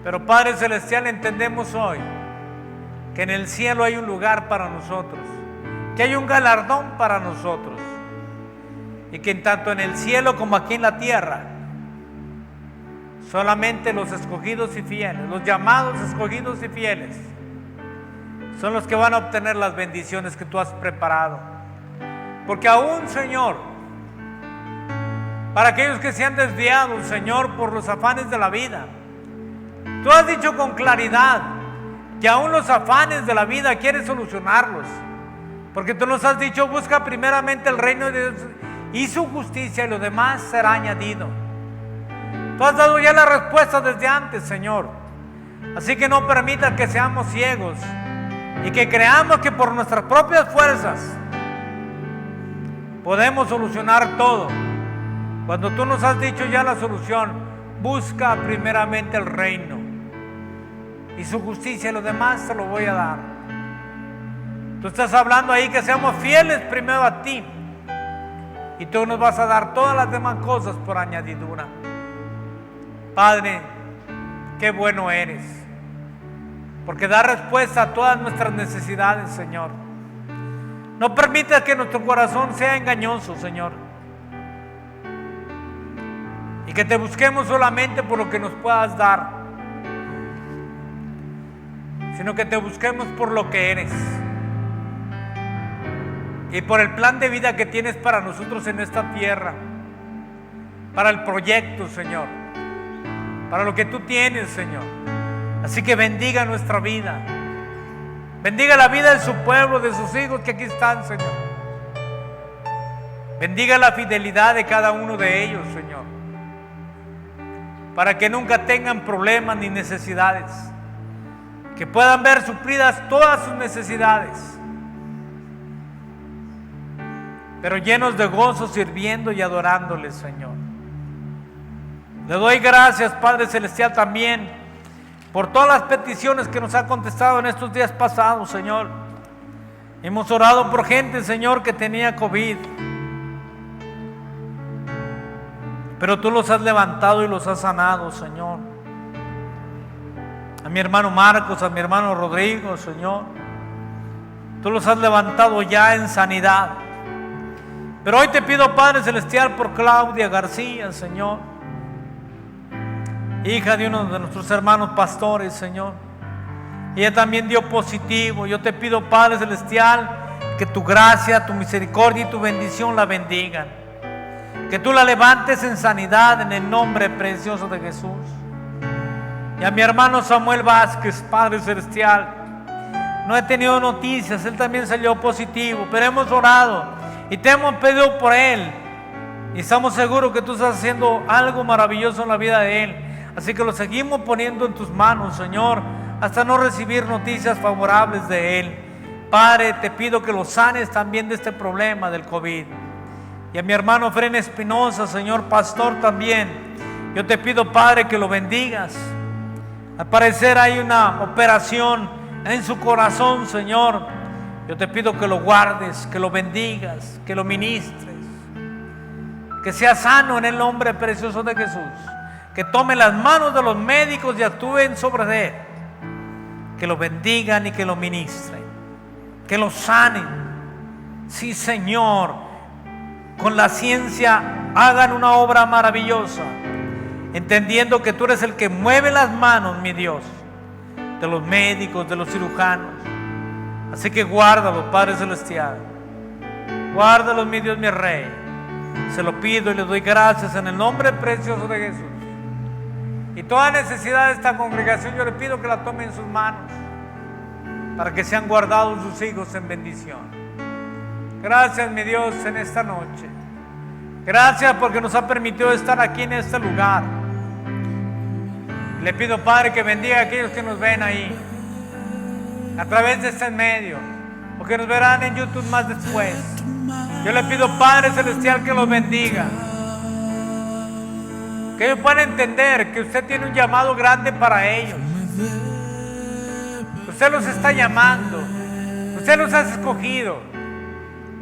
Pero, Padre Celestial, entendemos hoy que en el cielo hay un lugar para nosotros, que hay un galardón para nosotros, y que tanto en el cielo como aquí en la tierra, solamente los escogidos y fieles, los llamados escogidos y fieles, son los que van a obtener las bendiciones que tú has preparado. Porque aún, Señor, para aquellos que se han desviado, Señor, por los afanes de la vida, tú has dicho con claridad que aún los afanes de la vida quieres solucionarlos, porque tú nos has dicho: busca primeramente el reino de Dios y su justicia, y lo demás será añadido. Tú has dado ya la respuesta desde antes, Señor. Así que no permitas que seamos ciegos y que creamos que por nuestras propias fuerzas podemos solucionar todo, cuando tú nos has dicho ya la solución: busca primeramente el reino y su justicia, y lo demás te lo voy a dar. Tú estás hablando ahí que seamos fieles primero a ti, y tú nos vas a dar todas las demás cosas por añadidura. Padre, qué bueno eres, porque da respuesta a todas nuestras necesidades, Señor. No permitas que nuestro corazón sea engañoso, Señor, y que te busquemos solamente por lo que nos puedas dar, sino que te busquemos por lo que eres y por el plan de vida que tienes para nosotros en esta tierra, para el proyecto, Señor, para lo que tú tienes, Señor. Así que bendiga nuestra vida, bendiga la vida de su pueblo, de sus hijos que aquí están, Señor. Bendiga la fidelidad de cada uno de ellos, Señor, para que nunca tengan problemas ni necesidades, que puedan ver suplidas todas sus necesidades, pero llenos de gozo, sirviendo y adorándole, Señor. Le doy gracias, Padre Celestial, también por todas las peticiones que nos ha contestado en estos días pasados, Señor. Hemos orado por gente, Señor, que tenía COVID, pero tú los has levantado y los has sanado, Señor. A mi hermano Marcos, a mi hermano Rodrigo, Señor. Tú los has levantado ya en sanidad. Pero hoy te pido, Padre Celestial, por Claudia García, Señor, hija de uno de nuestros hermanos pastores, Señor. Ella también dio positivo. Yo te pido, Padre Celestial, que tu gracia, tu misericordia y tu bendición la bendigan. Que tú la levantes en sanidad en el nombre precioso de Jesús. Y a mi hermano Samuel Vázquez, Padre Celestial, no he tenido noticias, él también salió positivo, pero hemos orado y te hemos pedido por él. Y estamos seguros que tú estás haciendo algo maravilloso en la vida de él. Así que lo seguimos poniendo en tus manos, Señor, hasta no recibir noticias favorables de él. Padre, te pido que lo sanes también de este problema del COVID. Y a mi hermano Fren Espinosa, Señor pastor, también, yo te pido, Padre, que lo bendigas. Al parecer hay una operación en su corazón, Señor. Yo te pido que lo guardes, que lo bendigas, que lo ministres, que sea sano en el nombre precioso de Jesús. Que tome las manos de los médicos y actúen sobre él. Que lo bendigan y que lo ministren, que lo sanen. Sí, Señor, con la ciencia hagan una obra maravillosa, entendiendo que tú eres el que mueve las manos, mi Dios, de los médicos, de los cirujanos. Así que guárdalos, Padre Celestial. Guárdalos, mi Dios, mi Rey. Se lo pido y le doy gracias en el nombre precioso de Jesús. Y toda necesidad de esta congregación yo le pido que la tome en sus manos, para que sean guardados sus hijos en bendición. Gracias, mi Dios, en esta noche. Gracias porque nos ha permitido estar aquí en este lugar. Le pido, Padre, que bendiga a aquellos que nos ven ahí a través de este medio, o que nos verán en YouTube más después. Yo le pido, Padre Celestial, que los bendiga, que ellos puedan entender que usted tiene un llamado grande para ellos. Usted los está llamando, usted los ha escogido.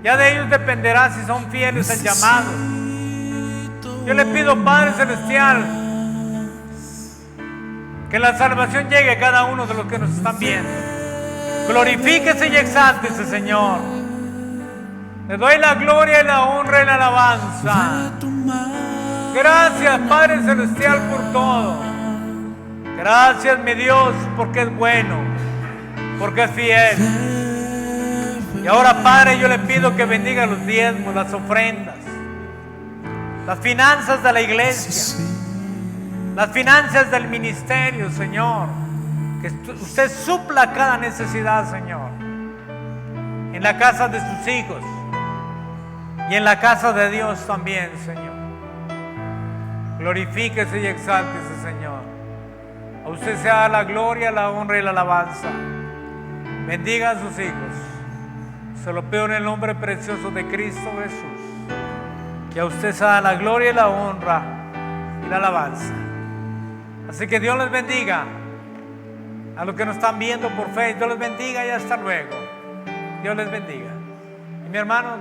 Ya de ellos dependerá si son fieles al llamado. Yo le pido, Padre Celestial, que la salvación llegue a cada uno de los que nos están viendo. Glorifíquese y exáltese, Señor. Le doy la gloria y la honra y la alabanza. Gracias, Padre Celestial, por todo. Gracias, mi Dios, porque es bueno, porque es fiel. Y ahora, Padre, yo le pido que bendiga los diezmos, las ofrendas, las finanzas de la iglesia, las finanzas del ministerio, Señor. Que usted supla cada necesidad, Señor, en la casa de sus hijos y en la casa de Dios también, Señor. Glorifíquese y exáltese, Señor. A usted sea la gloria, la honra y la alabanza. Bendiga a sus hijos. Se lo pido en el nombre precioso de Cristo Jesús. Que a usted sea la gloria y la honra y la alabanza. Así que Dios les bendiga. A los que nos están viendo por fe, Dios les bendiga y hasta luego. Dios les bendiga. Y mi hermano,